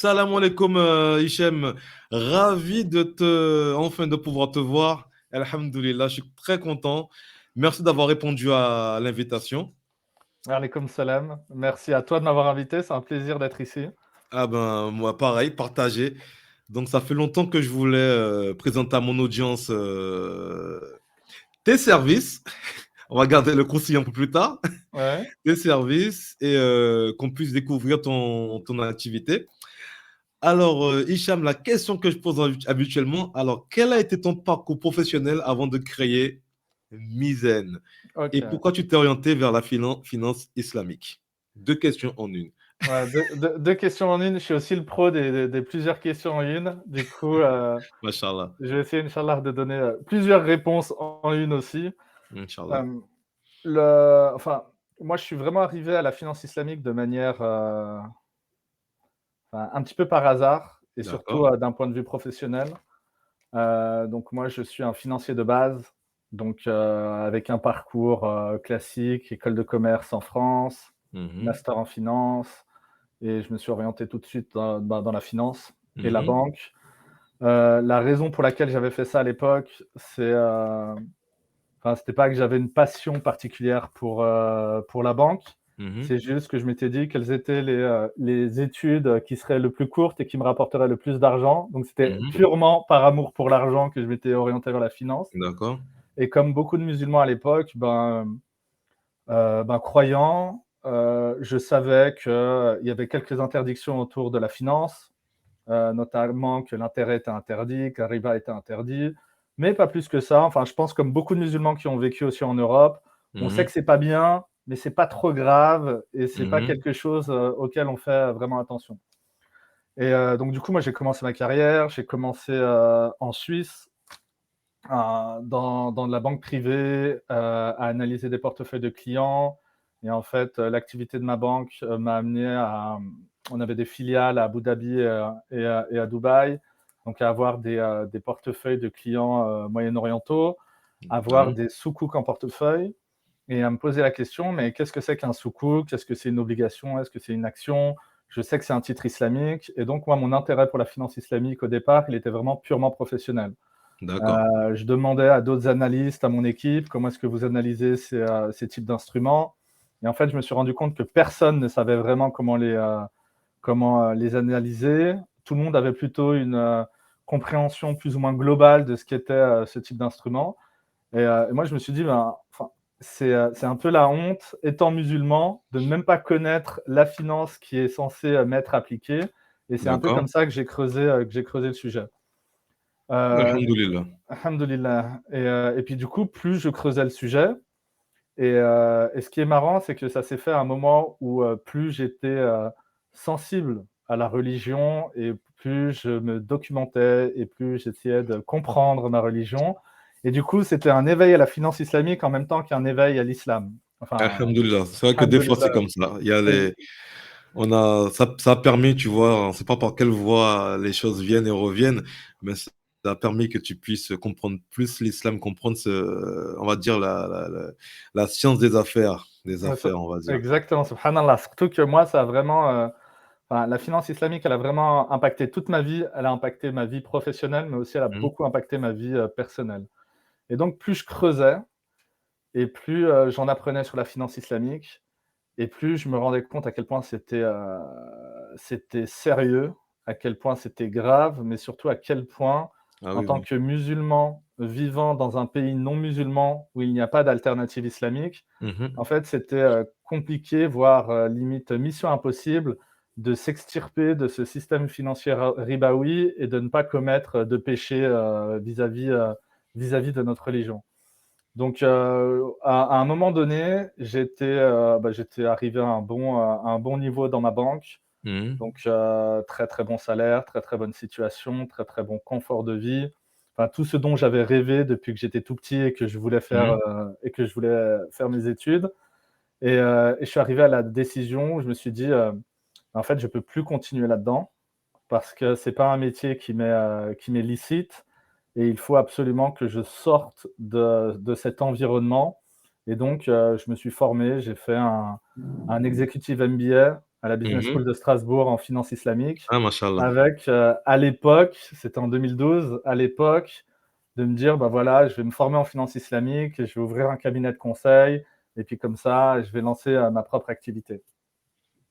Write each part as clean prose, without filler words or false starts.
Salam alaikum Hichem, ravi de pouvoir te voir. Alhamdulillah, je suis très content. Merci d'avoir répondu à l'invitation. Alaikum salam. Merci à toi de m'avoir invité. C'est un plaisir d'être ici. Ah ben moi pareil, partagé. Donc ça fait longtemps que je voulais présenter à mon audience tes services. On va garder le conseil un peu plus tard. Ouais. Tes services et qu'on puisse découvrir ton activité. Alors, Hicham, la question que je pose habituellement, alors, quel a été ton parcours professionnel avant de créer Mizen? Et Ok. pourquoi tu t'es orienté vers la finance islamique? Deux questions en une. Ouais, deux questions en une. Je suis aussi le pro des plusieurs questions en une. Du coup, Mashallah. je vais essayer, Inch'Allah, de donner plusieurs réponses en une aussi. Inch'Allah. Euh, enfin, moi, je suis vraiment arrivé à la finance islamique de manière un petit peu par hasard et surtout D'accord. d'un point de vue professionnel. Donc moi, je suis un financier de base, donc avec un parcours classique, école de commerce en France, Mhm. master en finance, et je me suis orienté tout de suite dans la finance et la Mhm. banque. La raison pour laquelle j'avais fait ça à l'époque, c'était pas que j'avais une passion particulière pour la banque. Mhm. C'est juste que je m'étais dit quelles étaient les études qui seraient le plus courtes et qui me rapporteraient le plus d'argent. Donc c'était Mhm. purement par amour pour l'argent que je m'étais orienté vers la finance. D'accord. Et comme beaucoup de musulmans à l'époque, croyant, je savais qu'il y avait quelques interdictions autour de la finance, notamment que l'intérêt était interdit, que la riba était interdit, mais pas plus que ça. Enfin, je pense comme beaucoup de musulmans qui ont vécu aussi en Europe, on sait Mhm. que c'est pas bien, mais c'est pas trop grave et c'est pas Mhm. quelque chose auquel on fait vraiment attention. Et donc du coup, moi j'ai commencé ma carrière, j'ai commencé en Suisse dans de la banque privée, à analyser des portefeuilles de clients. Et en fait, l'activité de ma banque m'a amené à. On avait des filiales à Abu Dhabi et à Dubaï, donc à avoir des portefeuilles de clients moyen-orientaux, avoir Mhm. des sous-coucs en portefeuille et à me poser la question, mais qu'est-ce que c'est qu'un sous-cook? Est-ce que c'est une obligation? Est-ce que c'est une action? Je sais que c'est un titre islamique. Et donc, moi, mon intérêt pour la finance islamique au départ, il était vraiment purement professionnel. D'accord. Je demandais à d'autres analystes, à mon équipe, comment est-ce que vous analysez ces types d'instruments. Et en fait, je me suis rendu compte que personne ne savait vraiment comment les analyser. Tout le monde avait plutôt une compréhension plus ou moins globale de ce qu'était ce type d'instrument. Et moi, je me suis dit, c'est un peu la honte, étant musulman, de ne même pas connaître la finance qui est censée m'être appliquée. Et c'est un peu D'accord. comme ça que j'ai creusé le sujet. Euh, Alhamdulillah. Alhamdulillah. Et puis du coup, plus je creusais le sujet, et ce qui est marrant, c'est que ça s'est fait à un moment où plus j'étais sensible à la religion, et plus je me documentais, et plus j'essayais de comprendre ma religion. Et du coup, c'était un éveil à la finance islamique en même temps qu'un éveil à l'islam. Enfin, Alhamdulillah. C'est vrai que des fois, c'est alhamdulillah. comme ça. Ça a permis, tu vois, on ne sait pas par quelle voie les choses viennent et reviennent, mais ça a permis que tu puisses comprendre plus l'islam, comprendre on va dire, la science des Ouais, affaires, on va dire. exactement, subhanallah. Surtout que moi, ça a vraiment. La finance islamique, elle a vraiment impacté toute ma vie. Elle a impacté ma vie professionnelle, mais aussi elle a Mhm. beaucoup impacté ma vie personnelle. Et donc, plus je creusais et plus j'en apprenais sur la finance islamique, et plus je me rendais compte à quel point c'était sérieux, à quel point c'était grave, mais surtout à quel point, Ah en oui, tant oui. que musulman vivant dans un pays non musulman où il n'y a pas d'alternative islamique, en Mhm. fait, c'était compliqué, voire limite mission impossible de s'extirper de ce système financier ribaoui et de ne pas commettre de péché vis-à-vis de notre religion. Donc, à un moment donné, j'étais arrivé à un bon niveau dans ma banque. Mhm. Donc, très, très bon salaire, très, très bonne situation, très, très bon confort de vie. Enfin, tout ce dont j'avais rêvé depuis que j'étais tout petit et que je voulais faire, Mhm. mes études. Et je suis arrivé à la décision où je me suis dit, en fait, je peux plus continuer là-dedans parce que c'est pas un métier qui m'est licite, et il faut absolument que je sorte de cet environnement. Et donc, je me suis formé, j'ai fait un executive MBA à la Business Mhm. School de Strasbourg en finance islamique, Ah, machallah. avec, à l'époque, c'était en 2012, à l'époque, de me dire: «Bah, voilà, je vais me former en finance islamique et je vais ouvrir un cabinet de conseil et puis comme ça, je vais lancer, ma propre activité».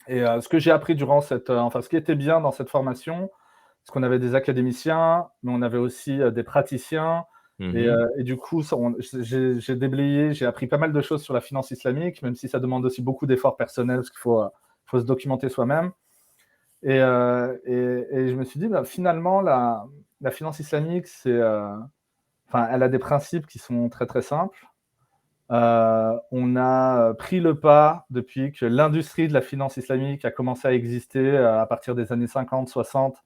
Et ce que j'ai appris durant cette, enfin, ce qui était bien dans cette formation, parce qu'on avait des académiciens, mais on avait aussi, des praticiens Mhm. et du coup, ça on j'ai déblayé, j'ai appris pas mal de choses sur la finance islamique, même si ça demande aussi beaucoup d'efforts personnels, parce qu'il faut se documenter soi-même et je me suis dit: «Bah, finalement, la finance islamique, c'est, enfin, elle a des principes qui sont très, très simples». On a, pris le pas depuis que l'industrie de la finance islamique a commencé à exister, à partir des années 50-60,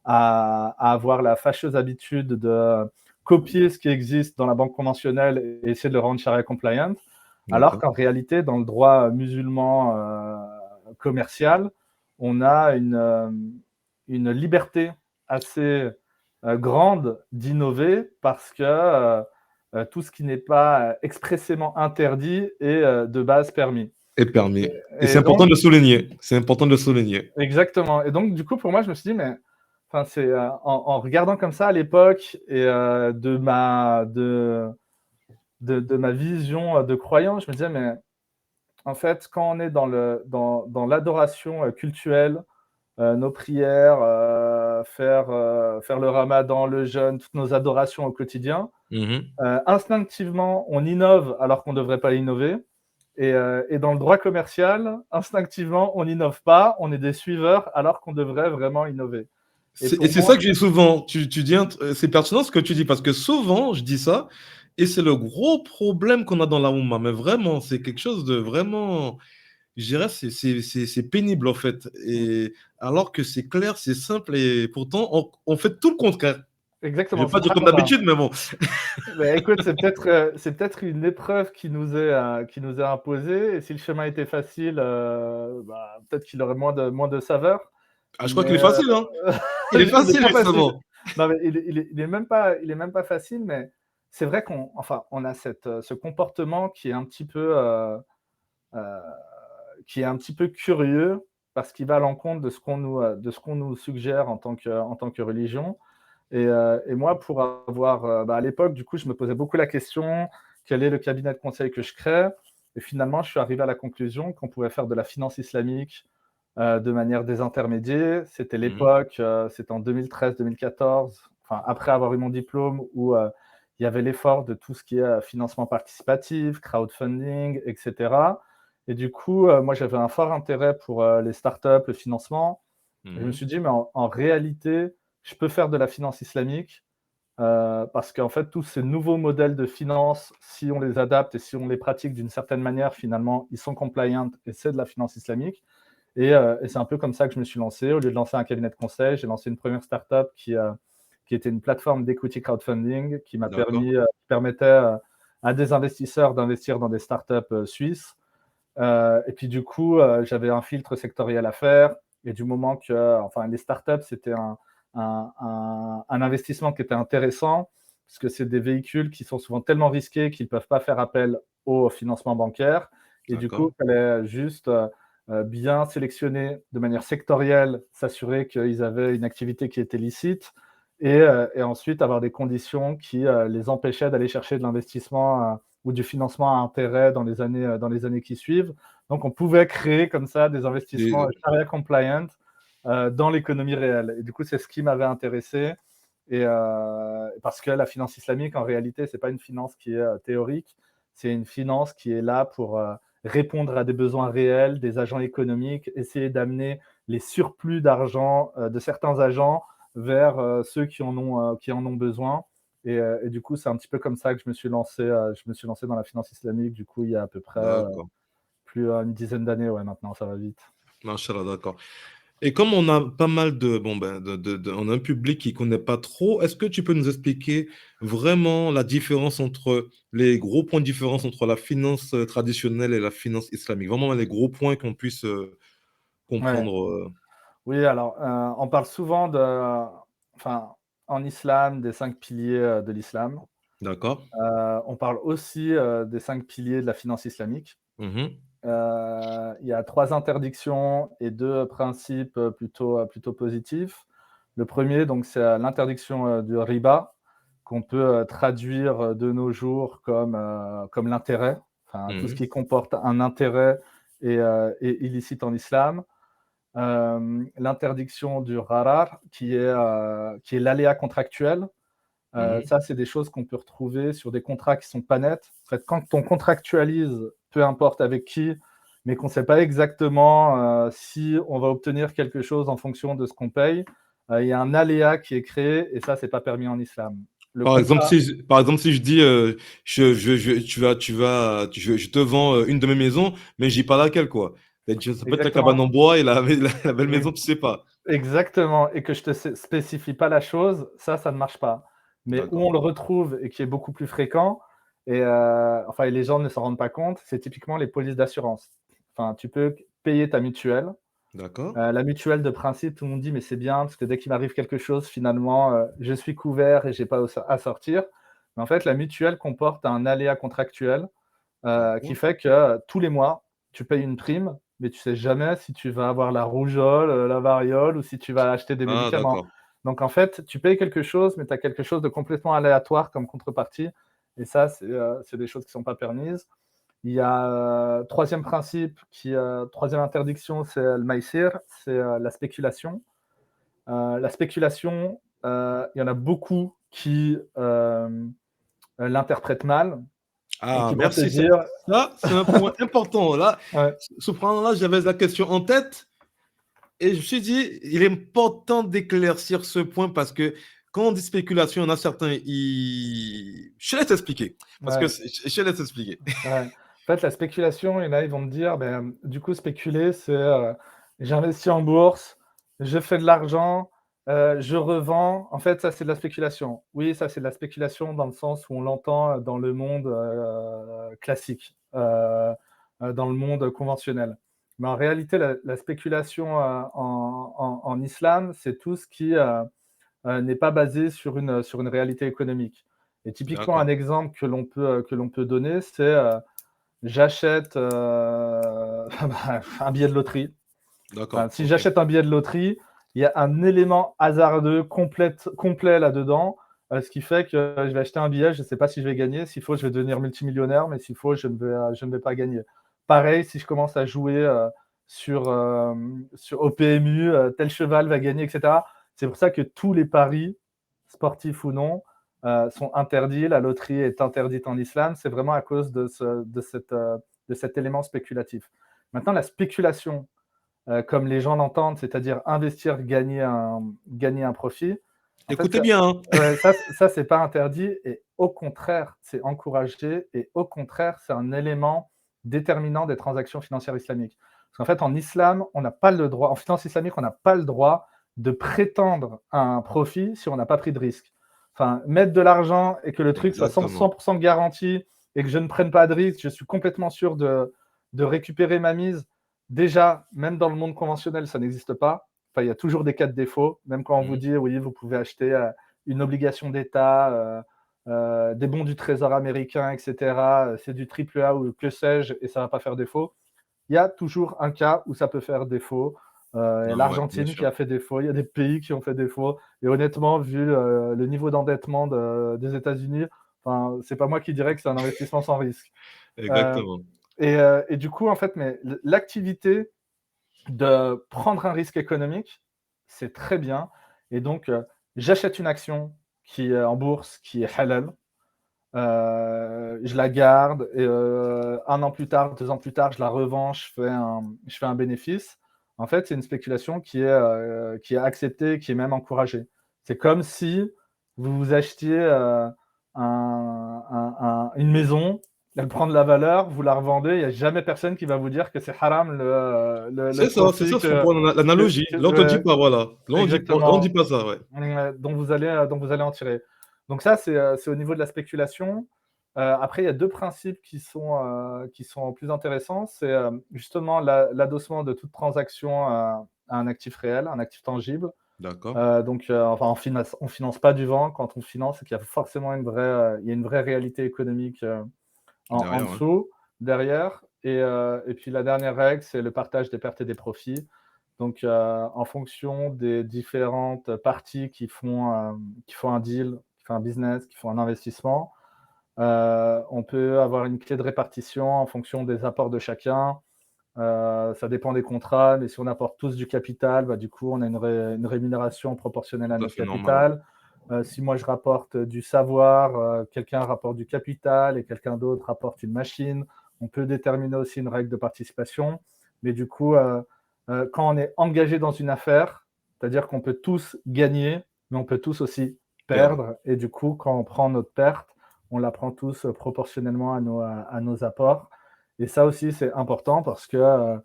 à avoir la fâcheuse habitude de copier ce qui existe dans la banque conventionnelle et essayer de le rendre charia compliant. Alors D'accord. qu'en réalité, dans le droit musulman, commercial, on a une liberté assez, grande d'innover parce que, tout ce qui n'est pas expressément interdit est, de base permis Et permis. Et c'est et important donc de le souligner. C'est important de le souligner. exactement et donc du coup, pour moi, je me suis dit: «Mais» enfin, c'est, en regardant comme ça à l'époque et de ma vision, de croyant, je me disais: «Mais en fait, quand on est dans l'adoration, cultuelle, nos prières, faire le ramadan, le jeûne, toutes nos adorations au quotidien, Mhm. instinctivement, on innove alors qu'on ne devrait pas innover et dans le droit commercial, instinctivement, on n'innove pas, on est des suiveurs alors qu'on devrait vraiment innover et Et pour c'est moi ça que je dis souvent. Tu dis, c'est pertinent ce que tu dis parce que souvent, je dis ça et c'est le gros problème qu'on a dans la Oumma. Mais vraiment, c'est quelque chose de vraiment, je dirais, c'est pénible en fait. Et alors que c'est clair, c'est simple et pourtant, on fait tout le contraire. Je exactement, vais pas c'est dire ça comme qu'on a d'habitude, mais bon. beh, écoute, c'est peut-être une épreuve qui nous est imposée et si le chemin était facile, bah, peut-être qu'il aurait moins de saveur, Ah, je crois mais qu'il est facile, hein. Il est il est facile, pas facile. justement. Non, mais il est même pas facile, mais c'est vrai qu'on enfin, on a cette, ce comportement heu, qui est un petit peu curieux parce qu'il va à l'encontre de ce qu'on nous suggère en tant que religion et moi pour avoir, bah, à l'époque, du coup, je me posais beaucoup la question: «Quel est le cabinet de conseil que je crée?» et finalement, je suis arrivé à la conclusion qu'on pouvait faire de la finance islamique, de manière désintermédiée. C'était Mhm. l'époque, c'était en 2013-2014, enfin, après avoir eu mon diplôme où, il y avait l'effort de tout ce qui est, financement participatif, crowdfunding et cetera et du coup, moi, j'avais un fort intérêt pour, les startups, le financement. Je me Mhm. suis dit: «Mais en réalité, je peux faire de la finance islamique, parce qu'en fait, tous ces nouveaux modèles de finance, si on les adapte et si on les pratique d'une certaine manière, finalement, ils sont compliant et c'est de la finance islamique» et c'est un peu comme ça que je me suis lancé. Au lieu de lancer un cabinet de conseil, j'ai lancé une première startup qui était une plateforme d'equity crowdfunding D'accord. qui permettait, à des investisseurs d'investir dans des startups, suisses. Et puis du coup, j'avais un filtre sectoriel à faire et du moment que enfin les startups, c'était un investissement qui était intéressant, puisque c'est des véhicules qui sont souvent tellement risqués qu'ils ne peuvent pas faire appel au financement bancaire et du coup, D'accord. il fallait juste, bien sélectionner de manière sectorielle, s'assurer qu'ils avaient une activité qui était licite et ensuite avoir des conditions qui, les empêchaient d'aller chercher de l'investissement, ou du financement à intérêt dans les années qui suivent. Donc on pouvait créer comme ça des investissements, Et- sharia compliant, dans l'économie réelle et du coup, c'est ce qui m'avait intéressé parce que la finance islamique, en réalité, c'est pas une finance qui est, théorique, c'est une finance qui est là pour, répondre à des besoins réels des agents économiques, essayer d'amener les surplus d'argent, de certains agents vers, ceux qui en ont besoin et du coup, c'est un petit peu comme ça que je me suis lancé dans la finance islamique, du coup, il y a à peu près, D'accord. plus, une dizaine d'années, ouais, maintenant, ça va vite. Machallah, d'accord. Et comme on a pas mal de, bon ben, on a un public qui connaît pas trop, est-ce que tu peux nous expliquer vraiment la différence entre les gros points de différence entre la finance traditionnelle et la finance islamique? Vraiment les gros points qu'on puisse Ouais, comprendre. oui, alors, on parle souvent enfin, en islam, des 5 piliers, de l'islam. D'accord? On parle aussi, des 5 piliers de la finance islamique. Mhm. Il y a 3 interdictions et 2 principes, plutôt positifs. Le premier, donc, c'est, l'interdiction, du riba, qu'on peut, traduire, de nos jours comme l'intérêt. Enfin, tout ce Mhm. qui comporte un intérêt est illicite en islam. L'interdiction du gharar qui est l'aléa contractuel. Mhm. Ça, c'est des choses qu'on peut retrouver sur des contrats qui sont pas nets. En fait, quand on contractualise, peu importe avec qui, mais qu'on ne sait pas exactement si on va obtenir quelque chose en fonction de ce qu'on paye, il y a un aléa qui est créé et ça, c'est pas permis en islam. Le contrat, Par exemple, si je dis, je te vends une de mes maisons, mais je dis pas laquelle, quoi. Ça peut être la cabane exactement, en bois et la belle e- maison, tu sais pas. exactement, et que je te spécifie pas la chose, ça ne marche pas. Mais où D'accord. on le retrouve et qui est beaucoup plus fréquent, enfin, et les gens ne s'en rendent pas compte, c'est typiquement les polices d'assurance. Enfin, tu peux payer ta mutuelle. D'accord. La mutuelle, de principe, tout le monde dit: «Mais c'est bien parce que dès qu'il m'arrive quelque chose, finalement, je suis couvert et j'ai pas à sortir». Mais en fait, la mutuelle comporte un aléa contractuel, qui D'accord. fait que, tous les mois, tu payes une prime, mais tu sais jamais si tu vas avoir la rougeole, la variole ou si tu vas acheter des Ah, médicaments. d'accord. Donc en fait, tu payes quelque chose, mais tu as quelque chose de complètement aléatoire comme contrepartie et ça, c'est des choses qui sont pas permises. Il y a, 3e principe 3e interdiction, c'est le maïsir, c'est, la spéculation. La spéculation, il y en a beaucoup qui, l'interprètent mal et Ah, qui vont te merci. dire Ça, c'est un point important. Là, ouais, ce point-là, j'avais la question en tête. Et je me suis dit, il est important d'éclaircir ce point parce que quand on dit spéculation, il y en a certains, je te laisse expliquer. Parce que ouais, je te laisse expliquer. ouais. En fait, la spéculation, il y en a, ils vont te dire, ben, du coup, spéculer, c'est, j'investis en bourse, je fais de l'argent, je revends. En fait, ça, c'est de la spéculation. Oui, ça, c'est de la spéculation dans le sens où on l'entend, dans le monde, classique, dans le monde conventionnel. Mais en réalité, la spéculation, en islam, c'est tout ce qui, n'est pas basé sur une réalité économique. Et typiquement, un D'accord. exemple que l'on peut donner, c'est, j'achète, un billet de loterie. Enfin, D'accord. si OK. j'achète un billet de loterie, il y a un élément hasardeux complet là-dedans, ce qui fait que je vais acheter un billet, je ne sais pas si je vais gagner. S'il faut, je vais devenir multimillionnaire, mais s'il faut, je ne vais pas gagner. Pareil, si je commence à jouer, au PMU, tel cheval va gagner et cetera. C'est pour ça que tous les paris, sportifs ou non, sont interdits. La loterie est interdite en islam. C'est vraiment à cause de cet élément spéculatif. Maintenant, la spéculation, comme les gens l'entendent, c'est-à-dire investir, gagner un profit. En fait, Écoutez bien, hein. ça c'est pas interdit et au contraire, c'est encouragé et au contraire, c'est un élément déterminant des transactions financières islamiques. Parce qu'en fait, en islam, on n'a pas le droit en finance islamique, on n'a pas le droit de prétendre à un profit si on n'a pas pris de risque. Enfin, mettre de l'argent et que le truc soit 100 Exactement. 100 garanti et que je ne prenne pas de risque, je suis complètement sûr de récupérer ma mise. Déjà, même dans le monde conventionnel, ça n'existe pas. Enfin, il y a toujours des cas de défaut, même quand on vous Mhm. dit, oui, vous pouvez acheter une obligation d'État, des bons du Trésor américain, etc. C'est du triple A ou que sais-je, et ça ne va pas faire défaut. Il y a toujours un cas où ça peut faire défaut. Ah ouais, bien L'Argentine qui sûr. a fait défaut, il y a des pays qui ont fait défaut. Et honnêtement, vu le niveau d'endettement des États-Unis, enfin, c'est pas moi qui dirais que c'est un investissement sans risque. Euh, Exactement. et du coup, en fait, mais l'activité de prendre un risque économique, c'est très bien. Et donc, j'achète une action qui est en bourse, qui est halal, je la garde et 1 an plus tard, 2 ans plus tard, je la revends, je fais un bénéfice. En fait, c'est une spéculation qui est acceptée, qui est même encouragée. C'est comme si vous vous achetiez, une maison, elle prend de la valeur, vous la revendez, il n'y a jamais personne qui va vous dire que c'est haram le C'est ça profit ce qu'on prend l'analogie. que Là, on te dit ouais, pas, voilà. Là, on dit exactement, pas ça, ouais. dont vous allez en tirer. Donc ça, c'est au niveau de la spéculation. Après, il y a 2 principes qui sont plus intéressants. C'est, justement l'adossement de toute transaction à un actif réel, un actif tangible. D'accord. Donc, enfin, on finance pas du vent. Quand on finance, c'est qu'il y a forcément il y a une vraie réalité économique, en Derrière, ouais. dessous, derrière. Et puis la dernière règle, c'est le partage des pertes et des profits. Donc, en fonction des différentes parties qui font un deal, qui font un business, qui font un investissement, on peut avoir une clé de répartition en fonction des apports de chacun. Ça dépend des contrats, mais si on apporte tous du capital, bah, du coup, on a une rémunération proportionnelle à Tout à notre fait normal, ouais. capital. Si moi je rapporte du savoir, quelqu'un rapporte du capital et quelqu'un d'autre rapporte une machine, on peut déterminer aussi une règle de participation. Mais du coup, quand on est engagé dans une affaire, c'est-à-dire qu'on peut tous gagner, mais on peut tous aussi Perdre. perdre. Et du coup, quand on prend notre perte, on la prend tous proportionnellement à nos apports. Et ça aussi, c'est important parce que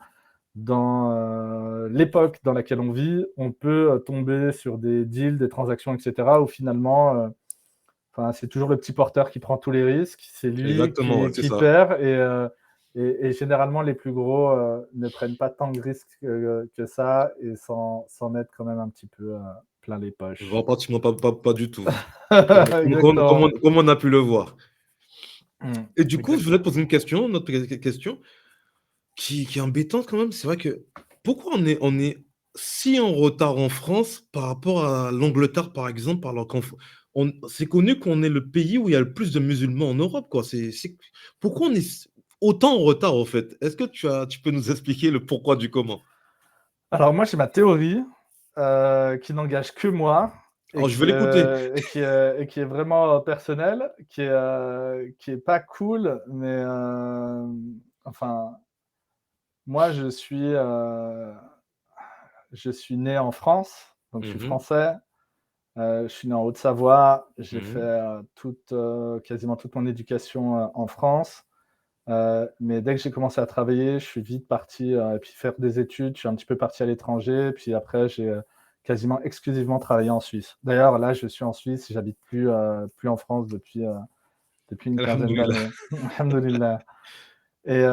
dans l'époque dans laquelle on vit, on peut tomber sur des deals, des transactions, etc., où finalement, c'est toujours le petit porteur qui prend tous les risques, c'est lui Exactement, ouais, c'est qui ça. perd, et généralement, les plus gros ne prennent pas tant de risques que ça et s'en mettent quand même un petit peu plein les poches. Voire pratiquement pas du tout. Exactement. Comme on a pu le voir. Et du coup, je voulais Exactement. te poser une autre question qui est embêtante quand même. C'est vrai que pourquoi on est si en retard en France par rapport à l'Angleterre, par exemple, alors c'est connu qu'on est le pays où il y a le plus de musulmans en Europe, quoi. Pourquoi on est autant en retard, en fait? Est-ce que tu peux nous expliquer le pourquoi du comment? Alors moi, j'ai ma théorie, qui n'engage que moi Alors, je vais l'écouter. et qui est vraiment personnelle, qui est pas cool, mais enfin, moi, je suis né en France, donc je suis Mhm, français. Je suis né en Haute-Savoie. J'ai fait, mhm, quasiment toute mon éducation, en France. Mais dès que j'ai commencé à travailler, je suis vite parti, et puis faire des études. Je suis un petit peu parti à l'étranger, puis après j'ai, quasiment exclusivement travaillé en Suisse. D'ailleurs, là, je suis en Suisse, j'habite plus en France depuis une quinzaine alhamdoulilah. d'années. Alhamdoulilah. Et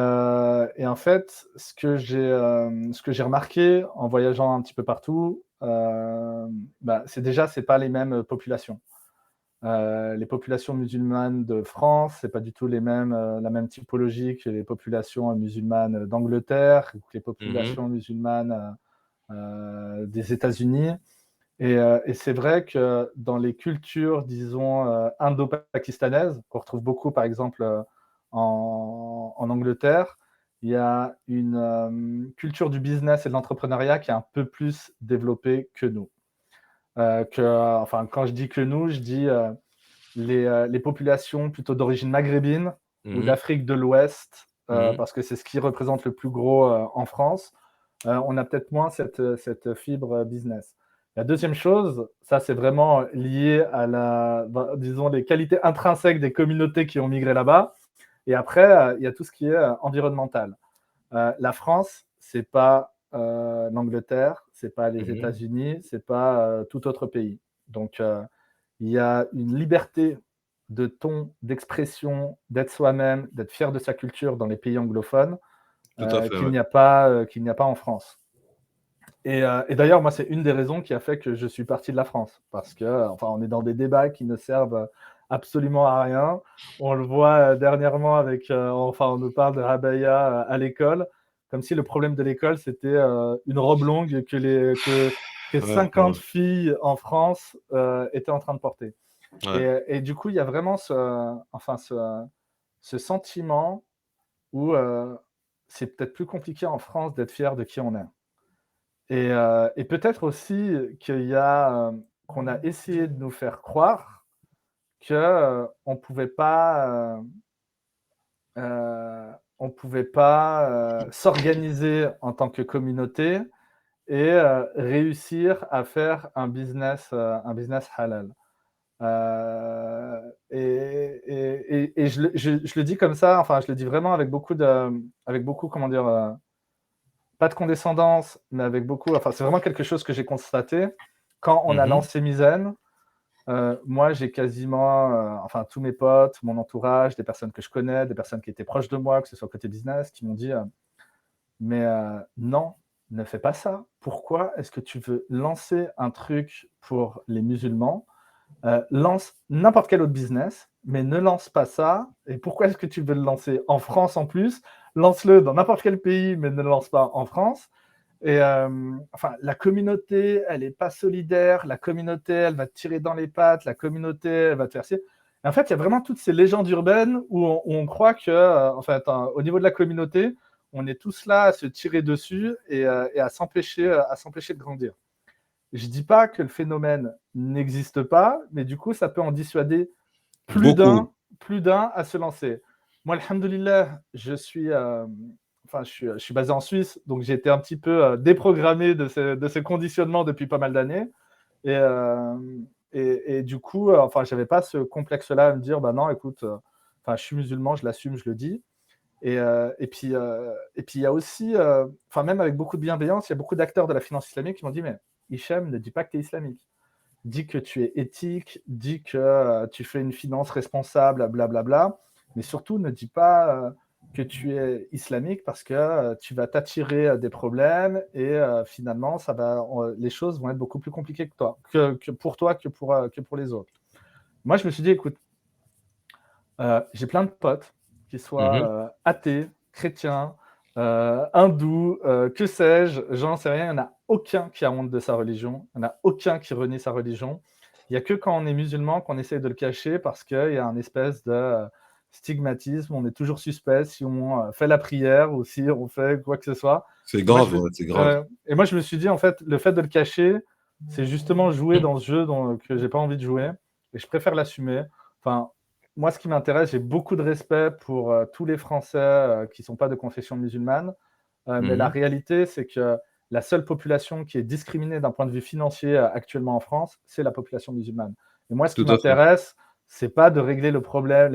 en fait, ce que j'ai remarqué en voyageant un petit peu partout, bah, c'est pas les mêmes populations. Les populations musulmanes de France, c'est pas du tout la même typologie que les populations musulmanes d'Angleterre, ou que les Mhm, populations musulmanes des États-Unis. Et c'est vrai que dans les cultures, disons, indo-pakistanaises, qu'on retrouve beaucoup, par exemple, en Angleterre, il y a une culture du business et de l'entrepreneuriat qui est un peu plus développée que nous. Enfin, quand je dis que nous, je dis les populations plutôt d'origine maghrébine ou mhm, d'Afrique de l'Ouest, mhm. parce que c'est ce qui représente le plus gros en France. On a peut-être moins cette fibre business. La deuxième chose, ça c'est vraiment lié à disons, les qualités intrinsèques des communautés qui ont migré là-bas. Et après, il y a tout ce qui est environnemental. La France, c'est pas l'Angleterre, c'est pas les Mhm. États-Unis, c'est pas tout autre pays. Donc, il y a une liberté de ton, d'expression, d'être soi-même, d'être fier de sa culture dans les pays anglophones Tout à fait, ouais. qu'il n'y a pas en France. Et d'ailleurs, moi, c'est une des raisons qui a fait que je suis parti de la France. Parce que, enfin, on est dans des débats qui ne servent absolument à rien. On le voit dernièrement enfin, on nous parle de Abaya à l'école, comme si le problème de l'école, c'était une robe longue que Ouais, ouais, 50 filles en France étaient en train de porter. ouais. Et du coup, il y a vraiment ce sentiment où c'est peut-être plus compliqué en France d'être fier de qui on est. Et peut-être aussi qu'on a essayé de nous faire croire que, on pouvait pas, s'organiser en tant que communauté et réussir à faire un business halal. Et je le dis comme ça, enfin, je le dis vraiment avec beaucoup, comment dire, pas de condescendance, mais avec beaucoup. Enfin, c'est vraiment quelque chose que j'ai constaté. Quand on a Mhm. lancé Mizen, moi, j'ai quasiment, enfin, tous mes potes, mon entourage, des personnes que je connais, des personnes qui étaient proches de moi, que ce soit côté business, qui m'ont dit mais non, ne fais pas ça. Pourquoi est-ce que tu veux lancer un truc pour les musulmans? Lance n'importe quel autre business, mais ne lance pas ça. Et pourquoi est-ce que tu veux le lancer en France en plus, lance-le dans n'importe quel pays, mais ne le lance pas en France. Et enfin, la communauté, elle n'est pas solidaire. La communauté, elle va te tirer dans les pattes. La communauté, elle va te faire ci. Et en fait, il y a vraiment toutes ces légendes urbaines où on croit que, en fait, au niveau de la communauté, on est tous là à se tirer dessus et à s'empêcher de grandir. Je ne dis pas que le phénomène n'existe pas, mais du coup, ça peut en dissuader plus Beaucoup. d'un à se lancer. Moi, alhamdoulilah, je suis basé en Suisse, donc j'ai été un petit peu déprogrammé de ces conditionnements depuis pas mal d'années. Et, du coup, enfin, j'avais pas ce complexe-là à me dire, bah non, écoute, enfin, je suis musulman, je l'assume, je le dis. Et puis, il y a aussi, enfin, même avec beaucoup de bienveillance, il y a beaucoup d'acteurs de la finance islamique qui m'ont dit, mais Hicham, ne dis pas que tu es islamique. Dis que tu es éthique, dis que tu fais une finance responsable, blablabla. Mais surtout, ne dis pas que tu es islamique parce que tu vas t'attirer des problèmes et finalement, les choses vont être beaucoup plus compliquées que toi, que pour toi, que pour les autres. Moi, je me suis dit, écoute, j'ai plein de potes qui soient Mhm. athées, chrétiens, hindous, que sais-je, j'en sais rien. Il n'y en a aucun qui a honte de sa religion. Il n'y en a aucun qui renie sa religion. Il n'y a que quand on est musulman qu'on essaye de le cacher parce qu'il y a un espèce de stigmatisme. On est toujours suspect si on fait la prière ou si on fait quoi que ce soit. C'est Moi, grave, ouais, c'est grave. et moi, je me suis dit, en fait, le fait de le cacher, c'est justement jouer dans ce jeu que j'ai pas envie de jouer. Et je préfère l'assumer. Enfin, moi, ce qui m'intéresse, j'ai beaucoup de respect pour tous les Français qui ne sont pas de confession musulmane. Mais la Mhm. réalité, c'est que la seule population qui est discriminée d'un point de vue financier actuellement en France, c'est la population musulmane. Et moi, ce qui Tout à fait. m'intéresse, c'est pas de régler les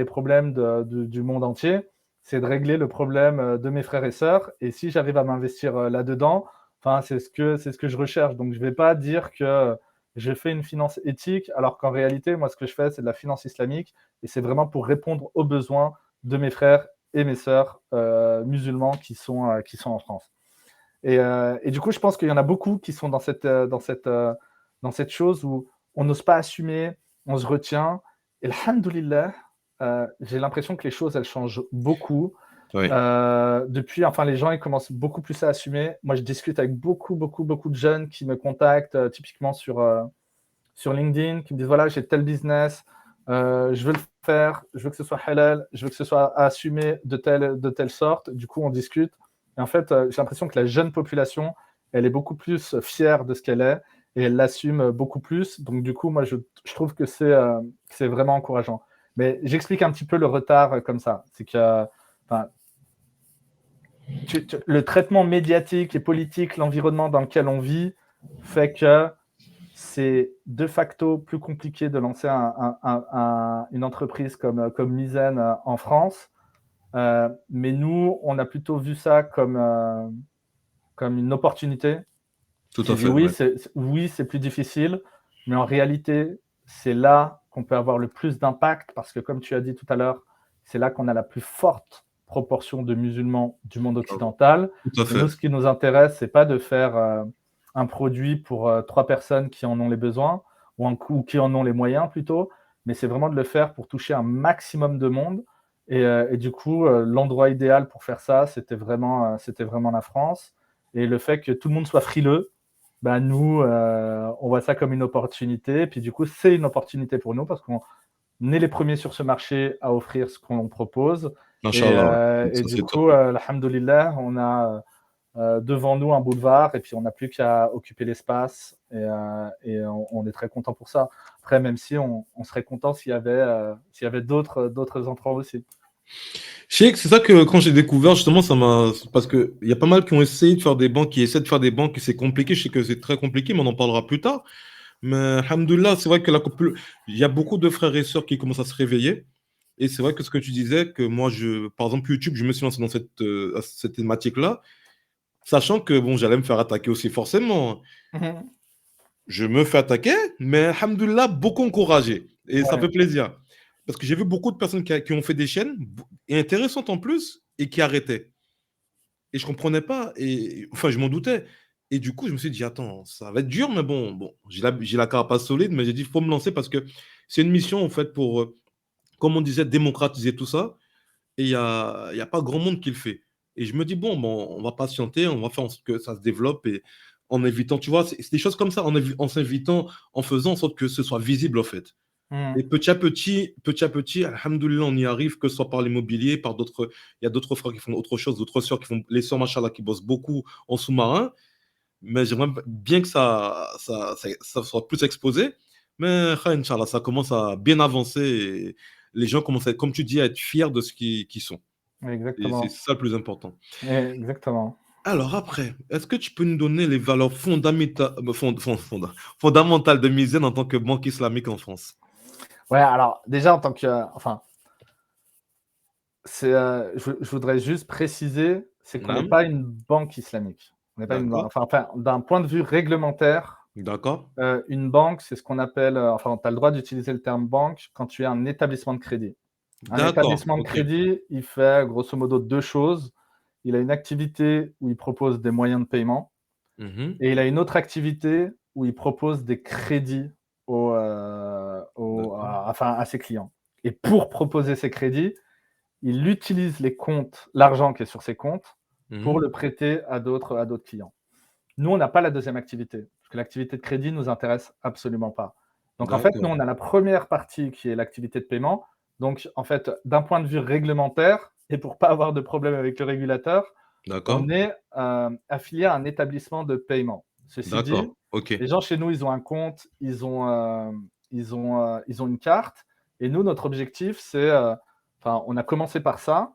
problèmes du monde entier, c'est de régler le problème de mes frères et sœurs. Et si j'arrive à m'investir là-dedans, enfin, c'est ce que je recherche. Donc, je ne vais pas dire que je fais une finance éthique, alors qu'en réalité, moi, ce que je fais, c'est de la finance islamique. Et c'est vraiment pour répondre aux besoins de mes frères et mes sœurs musulmans qui sont en France. Et du coup, je pense qu'il y en a beaucoup qui sont dans cette chose où on n'ose pas assumer, on se retient. Et alhamdoulilah, j'ai l'impression que les choses, elles changent beaucoup. Oui. Depuis, enfin, les gens, ils commencent beaucoup plus à assumer. Moi, je discute avec beaucoup de jeunes qui me contactent, typiquement sur LinkedIn, qui me disent, voilà, j'ai tel business, je veux le faire, je veux que ce soit halal, je veux que ce soit assumé de telle sorte. Du coup, on discute. Et en fait, j'ai l'impression que la jeune population, elle est beaucoup plus fière de ce qu'elle est et elle l'assume beaucoup plus. Donc, du coup, moi, je trouve que c'est vraiment encourageant. Mais j'explique un petit peu le retard comme ça. C'est que enfin, le traitement médiatique et politique, l'environnement dans lequel on vit, fait que c'est de facto plus compliqué de lancer une entreprise comme Mizen en France. Mais nous, on a plutôt vu ça comme une opportunité. Tout J'ai à dit fait, ouais. oui, c'est plus difficile, mais en réalité, c'est là qu'on peut avoir le plus d'impact parce que, comme tu as dit tout à l'heure, c'est là qu'on a la plus forte proportion de musulmans du monde occidental. Tout à Et nous, fait. ce qui nous intéresse, c'est pas de faire un produit pour 3 personnes qui en ont les besoins ou qui en ont les moyens plutôt, mais c'est vraiment de le faire pour toucher un maximum de monde. Et du coup, l'endroit idéal pour faire ça, c'était vraiment la France. Et le fait que tout le monde soit frileux, bah, nous, on voit ça comme une opportunité. Puis du coup, c'est une opportunité pour nous parce qu'on est les premiers sur ce marché à offrir ce qu'on propose. Machallah, ouais. Et Ça, du c'est top. coup, alhamdoulilah, on a devant nous un boulevard et puis on n'a plus qu'à occuper l'espace. Et on est très content pour ça. Après, même si on serait content s'il y avait d'autres entrants aussi. Je sais que c'est ça que quand j'ai découvert, justement, ça m'a. Parce qu'il y a pas mal qui ont essayé de faire des banques, qui essaient de faire des banques, et c'est compliqué. Je sais que c'est très compliqué, mais on en parlera plus tard. Mais alhamdoulilah, c'est vrai que il y a beaucoup de frères et sœurs qui commencent à se réveiller. Et c'est vrai que ce que tu disais, que moi, par exemple, YouTube, je me suis lancé dans cette thématique-là, sachant que bon, j'allais me faire attaquer aussi forcément. Je me fais attaquer, mais alhamdoulilah, beaucoup encouragé. Et ça fait Ouais. plaisir. Parce que j'ai vu beaucoup de personnes qui ont fait des chaînes, et intéressantes en plus, et qui arrêtaient. Et je comprenais pas. Et enfin, je m'en doutais. Et du coup, je me suis dit, attends, ça va être dur, mais bon, j'ai la carapace solide, mais j'ai dit, il faut me lancer parce que c'est une mission, en fait, pour, comme on disait, démocratiser tout ça. Et il y a pas grand monde qui le fait. Et je me dis, bon, on va patienter, on va faire en sorte que ça se développe et en évitant, tu vois, c'est des choses comme ça, en s'invitant, en faisant en sorte que ce soit visible, en fait. Mmh. Et petit à petit, alhamdoulilah, on y arrive, que ce soit par l'immobilier, par d'autres. Il y a d'autres frères qui font autre chose, d'autres sœurs qui font. Les sœurs, machallah, qui bossent beaucoup en sous-marin. Mais j'aimerais bien que ça soit plus exposé. Mais, Inch'Allah, ça commence à bien avancer. Et les gens commencent, comme tu dis, à être fiers de ce qu'ils sont. Et c'est Exactement, ça le plus important. exactement. Alors après, est-ce que tu peux nous donner les valeurs fondamentales de Mizzen en tant que banque islamique en France? Ouais, alors déjà en tant que, enfin, je voudrais juste préciser, c'est qu'on n'est Naam. pas une banque islamique. On n'est pas une ban D'accord, enfin, d'un point de vue réglementaire, d'accord, une banque, c'est ce qu'on appelle, enfin, tu as le droit d'utiliser le terme banque quand tu es un établissement de crédit. Un d'accord, établissement de ok. crédit, il fait grosso modo 2 choses. Il a une activité où il propose des moyens de paiement Mhm. et il a une autre activité où il propose des crédits D'accord. enfin, à ses clients. Et pour proposer ces crédits, il utilise les comptes, l'argent qui est sur ses comptes, pour Mhm. le prêter à d'autres clients. Nous, on n'a pas la deuxième activité, parce que l'activité de crédit nous intéresse absolument pas. Donc en fait, nous, D'accord, on a la première partie qui est l'activité de paiement. Donc en fait, d'un point de vue réglementaire, et pour pas avoir de problème avec le régulateur, on d'accord, est affilié à un établissement de paiement. Ceci dit, d'accord, ok, les gens chez nous, ils ont un compte, ils ont une carte, et nous, notre objectif, c'est, enfin, on a commencé par ça,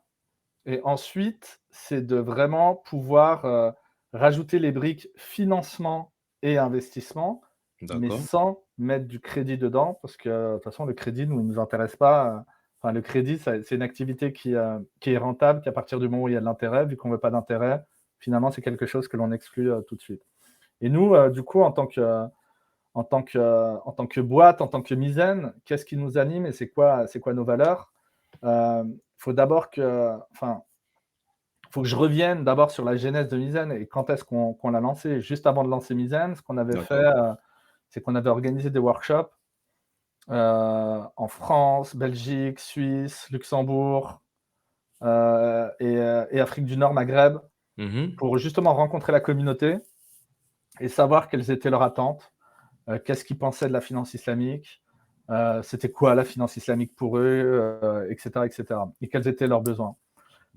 et ensuite, c'est de vraiment pouvoir, rajouter les briques financement et investissement, mais d'accord, sans mettre du crédit dedans parce que, de toute façon, le crédit, nous, il nous intéresse pas, enfin, le crédit, ça c'est une activité qui est rentable qu'à partir du moment où il y a de l'intérêt. Vu qu'on veut pas d'intérêt, finalement, c'est quelque chose que l'on exclut, tout de suite. Et nous, du coup, en tant que boîte, en tant que Mizen, qu'est-ce qui nous anime et c'est quoi nos valeurs? Faut d'abord que enfin, faut que je revienne d'abord sur la genèse de Mizen et quand est-ce qu'on l'a lancé. Juste avant de lancer Mizen, ce qu'on avait fait, d'accord, c'est qu'on avait organisé des workshops, en France, Belgique, Suisse, Luxembourg, et Afrique du Nord, Maghreb, mhm, pour justement rencontrer la communauté et savoir quelles étaient leurs attentes, qu'est-ce qu'ils pensaient de la finance islamique, c'était quoi la finance islamique pour eux, et cetera, et cetera, et quels étaient leurs besoins.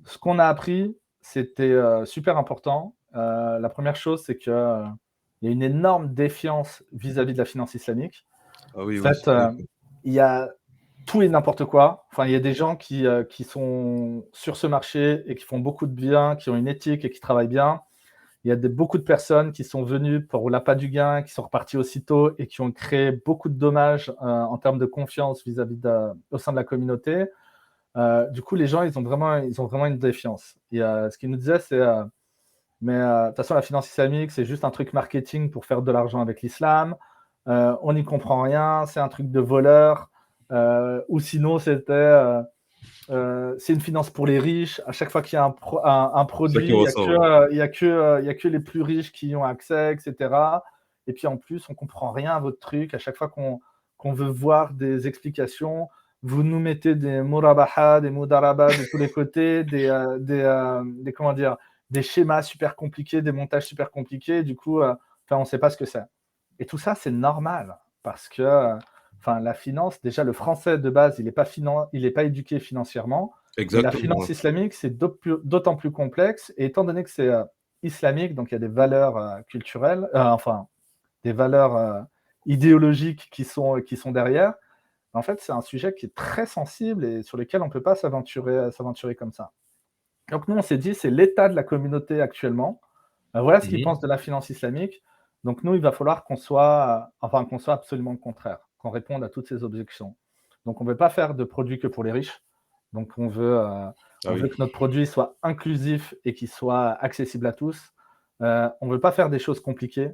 Ce qu'on a appris, c'était, super important. La première chose, c'est qu'il y a une énorme défiance vis-à-vis de la finance islamique. ah En oui, oui, fait, c'est vrai que- il y a tout et n'importe quoi. Enfin, il y a des gens qui sont sur ce marché et qui font beaucoup de bien, qui ont une éthique et qui travaillent bien. Il y a beaucoup de personnes qui sont venues pour l'appât du gain, qui sont reparties aussitôt et qui ont créé beaucoup de dommages, en termes de confiance vis-à-vis au sein de la communauté. Du coup, les gens, ils ont vraiment une défiance. Et ce qu'ils nous disaient, c'est mais de toute façon, la finance islamique, c'est juste un truc marketing pour faire de l'argent avec l'islam. On n'y comprend rien, c'est un truc de voleur. Ou sinon, c'était c'est une finance pour les riches. À chaque fois qu'il y a un c'est ça qui produit, ressort, ouais. il y a que les plus riches qui y ont accès, etc. Et puis en plus, on comprend rien à votre truc. À chaque fois qu'on veut voir des explications, vous nous mettez des murabaha, des mudaraba de tous les côtés, des comment dire, des schémas super compliqués, des montages super compliqués. Du coup, enfin, on ne sait pas ce que c'est. Et tout ça, c'est normal parce que enfin, la finance, déjà, le français de base, il est pas éduqué financièrement. Et la Exactement, ouais. finance islamique, c'est d'autant plus complexe. Et étant donné que c'est islamique, donc il y a des valeurs culturelles, enfin, des valeurs idéologiques qui sont derrière. En fait, c'est un sujet qui est très sensible et sur lequel on ne peut pas s'aventurer comme ça. Donc, nous, on s'est dit, c'est l'état de la communauté actuellement. Voilà ce qu'ils Mhm. pensent de la finance islamique. Donc, nous, il va falloir qu'on soit, enfin, qu'on soit absolument le contraire, qu'on réponde à toutes ces objections. Donc, on ne veut pas faire de produits que pour les riches. Donc, Ah on veut oui, que notre produit soit inclusif et qu'il soit accessible à tous. On ne veut pas faire des choses compliquées.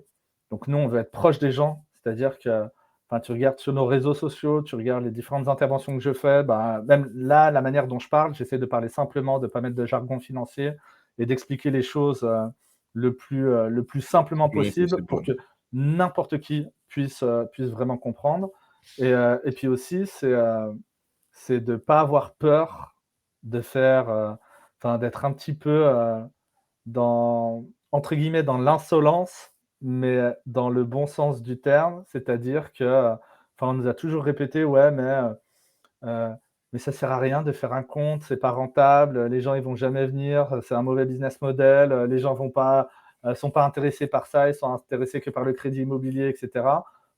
Donc, nous, on veut être proche des gens. C'est-à-dire que enfin, tu regardes sur nos réseaux sociaux, tu regardes les différentes interventions que je fais, bah, même là, la manière dont je parle, j'essaie de parler simplement, de ne pas mettre de jargon financier et d'expliquer les choses le plus simplement simplement possible possible, pour ouais. que n'importe qui puisse vraiment comprendre. Et puis aussi, c'est de ne pas avoir peur de faire. d'être un petit peu dans, entre guillemets, dans l'insolence, mais dans le bon sens du terme. C'est-à-dire que, on nous a toujours répété, ouais, euh, mais ça sert à rien de faire un compte, c'est pas rentable, les gens ils vont jamais venir, c'est un mauvais business model, les gens vont pas, sont pas intéressés par ça, ils sont intéressés que par le crédit immobilier, etc.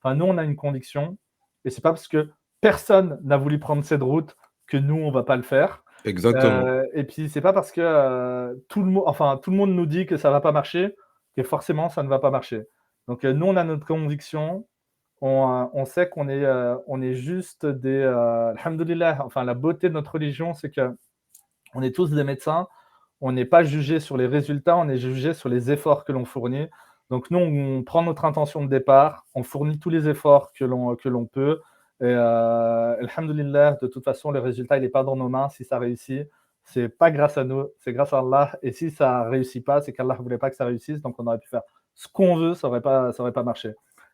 Nous on a une conviction, et c'est pas parce que personne n'a voulu prendre cette route que nous on va pas le faire. Exactement. Et puis c'est pas parce que tout le monde nous dit que ça va pas marcher que forcément ça ne va pas marcher. Donc nous on a notre conviction, on sait on est juste des, alhamdoulilah, la beauté de notre religion, c'est qu'on est tous des médecins, on n'est pas jugé sur les résultats, on est jugé sur les efforts que l'on fournit. Donc nous, on prend notre intention de départ, on fournit tous les efforts que l'on peut, et alhamdoulilah, de toute façon, le résultat, il n'est pas dans nos mains. Si ça réussit, c'est pas grâce à nous, c'est grâce à Allah, et si ça réussit pas, c'est qu'Allah voulait pas que ça réussisse, donc on aurait pu faire ce qu'on veut, ça aurait pas marché.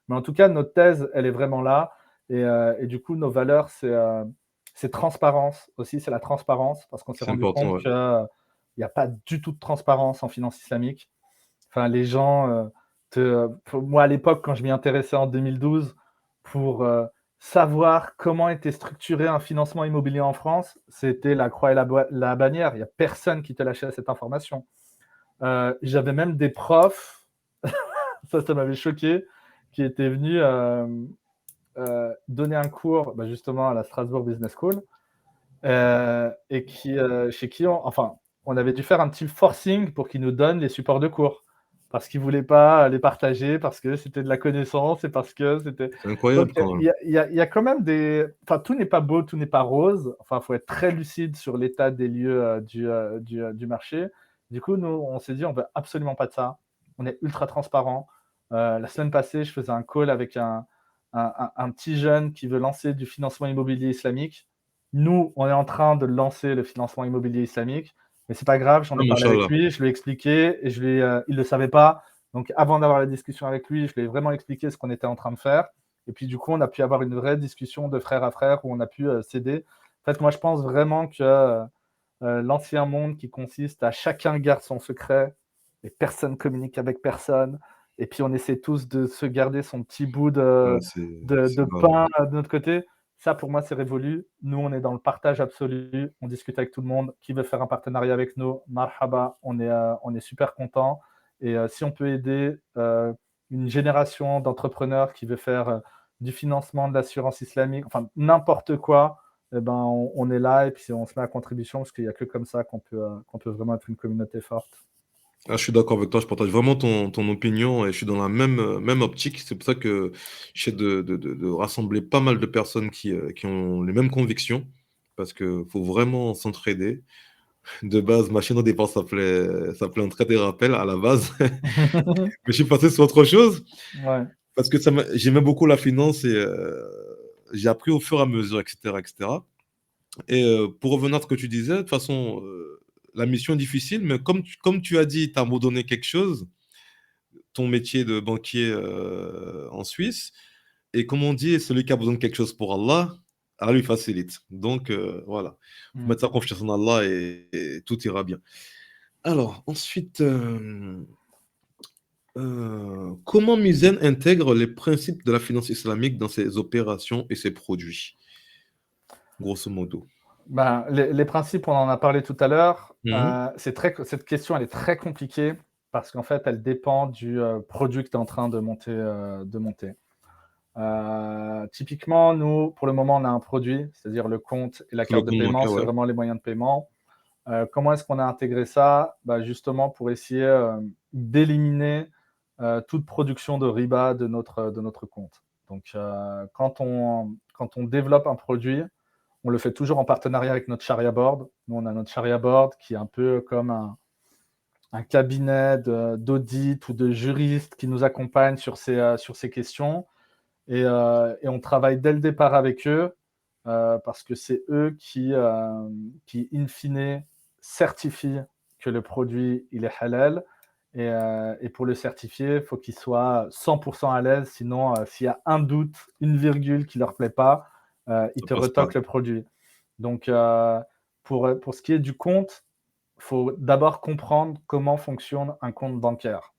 Mais en tout cas, notre thèse, elle est vraiment là. Et du coup, nos valeurs, c'est transparence aussi, c'est la transparence, parce qu'on s'est C'est rendu important, compte ouais. qu'il n'y a pas du tout de transparence en finance islamique. Les gens, moi, à l'époque, quand je m'y intéressais en 2012, pour savoir comment était structuré un financement immobilier en France, c'était la croix et la bannière. Il n'y a personne qui te lâchait cette information. J'avais même des profs, ça m'avait choqué, qui étaient venus donner un cours justement à la Strasbourg Business School, et chez qui on avait dû faire un petit forcing pour qu'ils nous donnent les supports de cours. Parce qu'ils ne voulaient pas les partager, parce que c'était de la connaissance et parce que c'était. C'est Donc, incroyable quand même. il y a quand même des. Tout n'est pas beau, tout n'est pas rose. Il faut être très lucide sur l'état des lieux du marché. Du coup, nous, on s'est dit, on ne veut absolument pas de ça. On est ultra transparent. La semaine passée, je faisais un call avec un petit jeune qui veut lancer du financement immobilier islamique. Nous, on est en train de lancer le financement immobilier islamique, mais c'est pas grave, j'en Ah, ai parlé avec Inch'Allah. lui, je lui ai expliqué, et il le savait pas. Donc, avant d'avoir la discussion avec lui, je lui ai vraiment expliqué ce qu'on était en train de faire. Et puis, du coup, on a pu avoir une vraie discussion de frère à frère où on a pu s'aider. En fait, moi, je pense vraiment que l'ancien monde qui consiste à chacun garde son secret et personne communique avec personne. Et puis, on essaie tous de se garder son petit bout Ouais, de c'est grave. pain de notre côté. Ça, pour moi, c'est révolu. Nous, on est dans le partage absolu. On discute avec tout le monde. Qui veut faire un partenariat avec nous? Marhaba, on est super content. Et si on peut aider une génération d'entrepreneurs qui veut faire du financement, de l'assurance islamique, n'importe quoi, eh ben, on est là et puis on se met à contribution parce qu'il n'y a que comme ça qu'on peut vraiment être une communauté forte. Ah, je suis d'accord avec toi, je partage vraiment ton opinion et je suis dans la même optique. C'est pour ça que j'essaie de rassembler pas mal de personnes qui ont les mêmes convictions parce qu'il faut vraiment s'entraider. De base, ma chaîne au départ s'appelait Entraide et Rappel à la base, mais je suis passé sur autre chose Ouais. parce que j'aimais beaucoup la finance et j'ai appris au fur et à mesure, etc., etc. Et pour revenir à ce que tu disais, de toute façon, la mission est difficile, mais comme tu as dit, tu as donné quelque chose, ton métier de banquier en Suisse, et comme on dit, celui qui a besoin de quelque chose pour Allah, Allah lui facilite. Donc voilà, faut Mm. mettre sa confiance en Allah et tout ira bien. Alors, ensuite, comment Mizen intègre les principes de la finance islamique dans ses opérations et ses produits, grosso modo? Les principes, on en a parlé tout à l'heure. Mhm. Cette question, elle est très compliquée parce qu'en fait, elle dépend du produit que tu es en train de monter. Typiquement, nous, pour le moment, on a un produit, c'est-à-dire le compte et la Sur le carte de compte paiement, bancaire, c'est ouais. vraiment les moyens de paiement. Comment est-ce qu'on a intégré ça? Justement, pour essayer d'éliminer toute production de riba de notre compte. Donc, quand on développe un produit, on le fait toujours en partenariat avec notre Sharia Board. Nous, on a notre Sharia Board qui est un peu comme un cabinet d'audit ou de juristes qui nous accompagne sur ces questions. Et on travaille dès le départ avec eux parce que c'est eux qui, in fine, certifient que le produit il est halal. Et pour le certifier, il faut qu'ils soient 100% à l'aise. Sinon, s'il y a un doute, une virgule qui ne leur plaît pas, ils Ça te passe pas. retoquent le produit. Donc, pour ce qui est du compte, faut d'abord comprendre comment fonctionne un compte bancaire.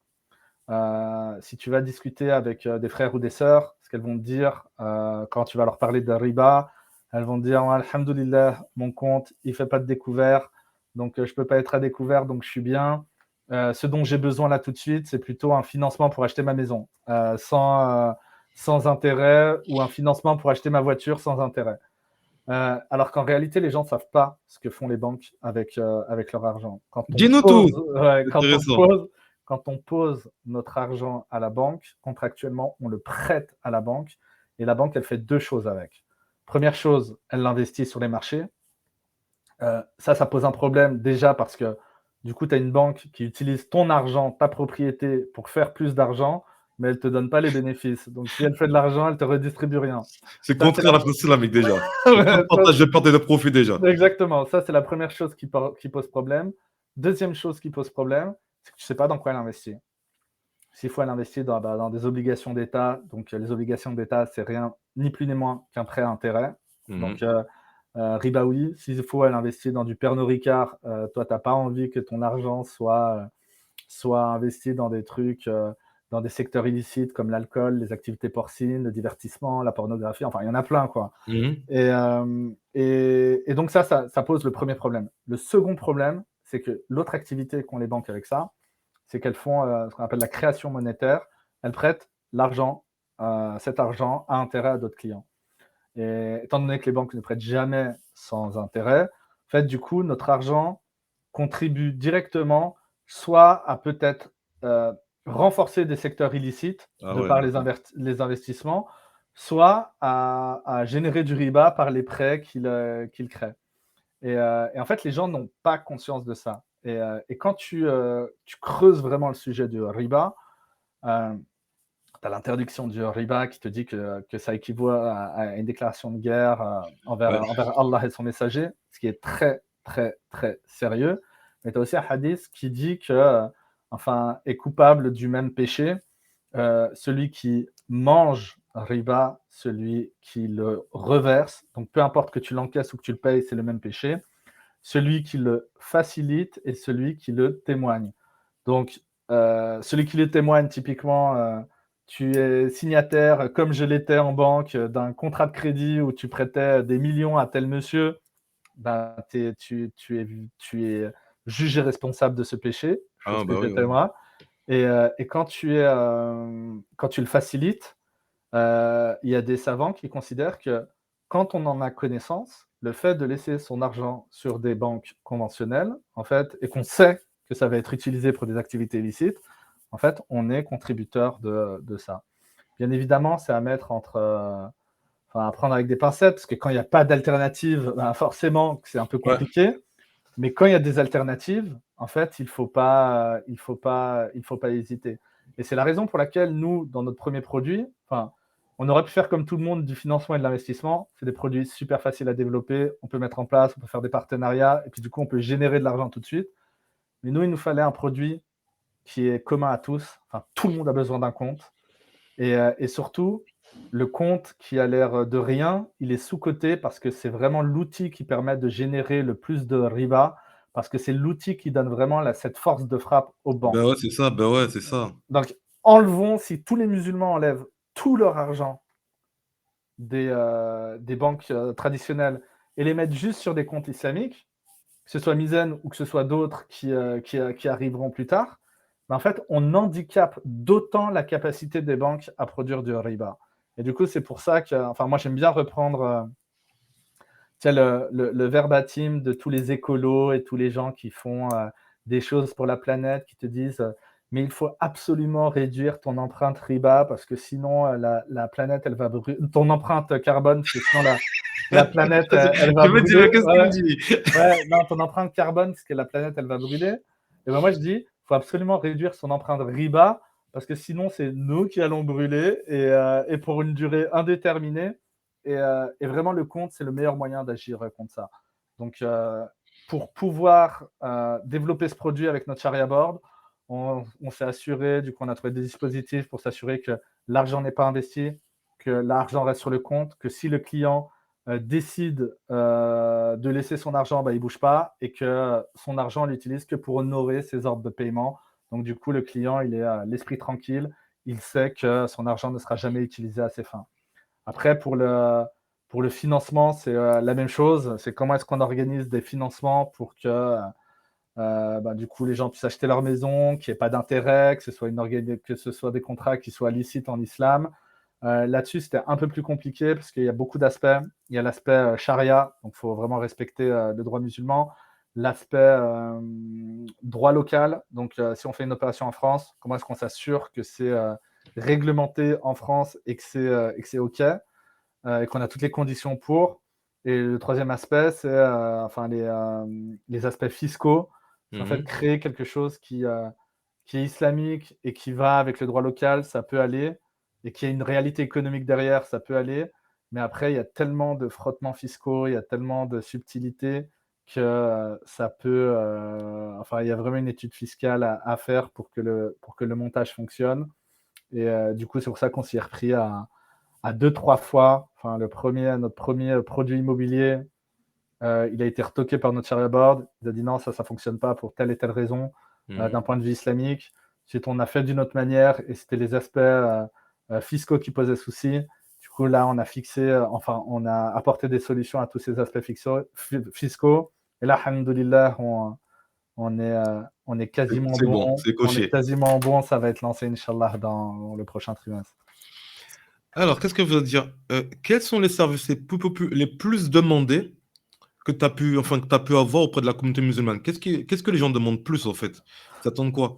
Si tu vas discuter avec des frères ou des sœurs, ce qu'elles vont te dire quand tu vas leur parler de riba, elles vont te dire Alhamdulillah, mon compte, il ne fait pas de découvert, donc je ne peux pas être à découvert, donc je suis bien. Ce dont j'ai besoin là tout de suite, c'est plutôt un financement pour acheter ma maison sans intérêt, ou un financement pour acheter ma voiture sans intérêt. Alors qu'en réalité, les gens ne savent pas ce que font les banques avec leur argent. Dis-nous tout. Intéressant. Quand on pose notre argent à la banque, contractuellement, on le prête à la banque, et la banque, elle fait deux choses avec. Première chose, elle l'investit sur les marchés. Ça pose un problème déjà parce que du coup, tu as une banque qui utilise ton argent, ta propriété, pour faire plus d'argent, mais elle ne te donne pas les bénéfices. Donc, si elle fait de l'argent, elle ne te redistribue rien. C'est contraire à la principe islamique déjà. Ouais, Je partage de profit déjà. exactement. Ça, c'est la première chose qui pose problème. Deuxième chose qui pose problème, c'est que tu ne sais pas dans quoi elle investit. S'il faut, elle investit dans des obligations d'État. Donc, les obligations d'État, c'est rien ni plus ni moins qu'un prêt à intérêt. Donc, riba, oui. S'il faut, elle investit dans du Pernod Ricard. Toi, tu n'as pas envie que ton argent soit investi dans des trucs, dans des secteurs illicites comme l'alcool, les activités porcines, le divertissement, la pornographie. Enfin, il y en a plein, quoi. Et donc, ça pose le premier problème. Le second problème, c'est que l'autre activité qu'ont les banques avec ça, c'est qu'elles font ce qu'on appelle la création monétaire. Elles prêtent l'argent, cet argent à intérêt à d'autres clients. Et étant donné que les banques ne prêtent jamais sans intérêt, en fait, du coup, notre argent contribue directement soit à peut-être renforcer des secteurs illicites par les investissements, soit à générer du riba par les prêts qu'il crée. Et en fait, les gens n'ont pas conscience de ça. Et quand tu creuses vraiment le sujet du riba, tu as l'interdiction du riba qui te dit que ça équivaut à une déclaration de guerre envers Allah et son messager, ce qui est très, très, très sérieux. Mais tu as aussi un hadith qui dit que, est coupable du même péché celui qui mange riba, celui qui le reverse. Donc, peu importe que tu l'encaisses ou que tu le payes, c'est le même péché. Celui qui le facilite et celui qui le témoigne. Donc, celui qui le témoigne, typiquement, tu es signataire, comme je l'étais en banque, d'un contrat de crédit où tu prêtais des millions à tel monsieur, ben, tu es jugé responsable de ce péché, chose que j'étais moi. Et quand tu le facilites, il y a des savants qui considèrent que quand on en a connaissance, le fait de laisser son argent sur des banques conventionnelles, en fait, et qu'on sait que ça va être utilisé pour des activités illicites, en fait, on est contributeur de ça. Bien évidemment, c'est à mettre à prendre avec des pincettes, parce que quand il n'y a pas d'alternative, ben forcément, c'est un peu compliqué. Ouais. Mais quand il y a des alternatives, en fait, il faut pas hésiter. Et c'est la raison pour laquelle nous, dans notre premier produit, on aurait pu faire comme tout le monde du financement et de l'investissement. C'est des produits super faciles à développer. On peut mettre en place, on peut faire des partenariats, et puis du coup, on peut générer de l'argent tout de suite. Mais nous, il nous fallait un produit qui est commun à tous. Tout le monde a besoin d'un compte. Et surtout, le compte qui a l'air de rien, il est sous-coté parce que c'est vraiment l'outil qui permet de générer le plus de riba, parce que c'est l'outil qui donne vraiment cette force de frappe aux banques. Ben ouais, c'est ça. Donc, si tous les musulmans enlèvent tout leur argent des banques traditionnelles et les mettent juste sur des comptes islamiques, que ce soit Mizen ou que ce soit d'autres qui arriveront plus tard, en fait, on handicape d'autant la capacité des banques à produire du riba. Et du coup, c'est pour ça que, moi, j'aime bien reprendre le verbatim de tous les écolos et tous les gens qui font des choses pour la planète, qui te disent mais il faut absolument réduire ton empreinte riba parce que sinon, la planète, elle va brûler. Ton empreinte carbone, parce que sinon, la planète, elle va brûler. Qu'est-ce que tu dis? Ouais, non, ton empreinte carbone, parce que la planète, elle va brûler. Et moi, je dis, il faut absolument réduire son empreinte riba, parce que sinon, c'est nous qui allons brûler, et pour une durée indéterminée. Et vraiment, le compte, c'est le meilleur moyen d'agir contre ça. Donc, pour pouvoir développer ce produit avec notre Sharia board, on s'est assuré, du coup, on a trouvé des dispositifs pour s'assurer que l'argent n'est pas investi, que l'argent reste sur le compte, que si le client décide de laisser son argent, il ne bouge pas et que son argent, on l'utilise que pour honorer ses ordres de paiement. Donc, du coup, le client, il est l'esprit tranquille. Il sait que son argent ne sera jamais utilisé à ses fins. Après, pour le financement, c'est la même chose. C'est comment est-ce qu'on organise des financements pour que du coup, les gens puissent acheter leur maison, qu'il n'y ait pas d'intérêt, que ce soit des contrats qui soient licites en islam. Là-dessus, c'était un peu plus compliqué parce qu'il y a beaucoup d'aspects. Il y a l'aspect charia, donc il faut vraiment respecter le droit musulman. L'aspect droit local, donc si on fait une opération en France, comment est-ce qu'on s'assure que c'est réglementé en France et que c'est OK et qu'on a toutes les conditions pour. Et le troisième aspect, c'est les aspects fiscaux. C'est en fait créer quelque chose qui est islamique et qui va avec le droit local, ça peut aller, et qui a une réalité économique derrière, ça peut aller. Mais après, il y a tellement de frottements fiscaux, il y a tellement de subtilités que ça peut. Il y a vraiment une étude fiscale à faire pour que le montage fonctionne. Et du coup, c'est pour ça qu'on s'y est repris à 2-3 fois. Enfin, notre premier produit immobilier, il a été retoqué par notre sharia board. Il a dit non, ça ne fonctionne pas pour telle et telle raison d'un point de vue islamique. Ensuite, on a fait d'une autre manière et c'était les aspects fiscaux qui posaient souci. Du coup, là, on a apporté des solutions à tous ces aspects fiscaux. Et là, alhamdoulilah, on est quasiment C'est bon, bon. c'est On est coché. quasiment bon. Ça va être lancé, Inch'Allah, dans le prochain trimestre. Alors, qu'est-ce que je veux dire? Quels sont les services les plus demandés que tu as pu avoir auprès de la communauté musulmane? Qu'est-ce que les gens demandent plus, en fait? Ils attendent quoi?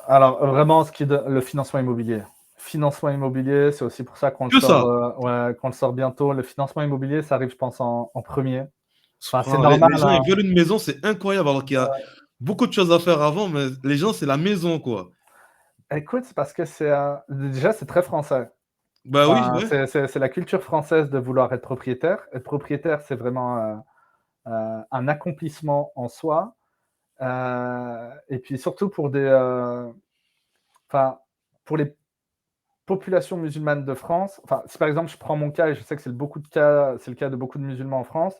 Alors, vraiment, le financement immobilier. Financement immobilier, c'est aussi pour ça qu'on le Que sort, ça? qu'on le sort bientôt. Le financement immobilier, ça arrive, je pense, en premier. Enfin, c'est Subhanallah, normal, les gens, hein. ils veulent une maison, c'est incroyable, alors qu'il y a beaucoup de choses à faire avant, mais les gens, c'est la maison, quoi. Écoute, c'est parce que déjà, c'est très français. Bah oui, Enfin, ouais. c'est la culture française de vouloir être propriétaire. Être propriétaire, c'est vraiment un accomplissement en soi. Et puis surtout pour les population musulmane de France, enfin, si par exemple je prends mon cas, et je sais que c'est le cas de beaucoup de musulmans en France,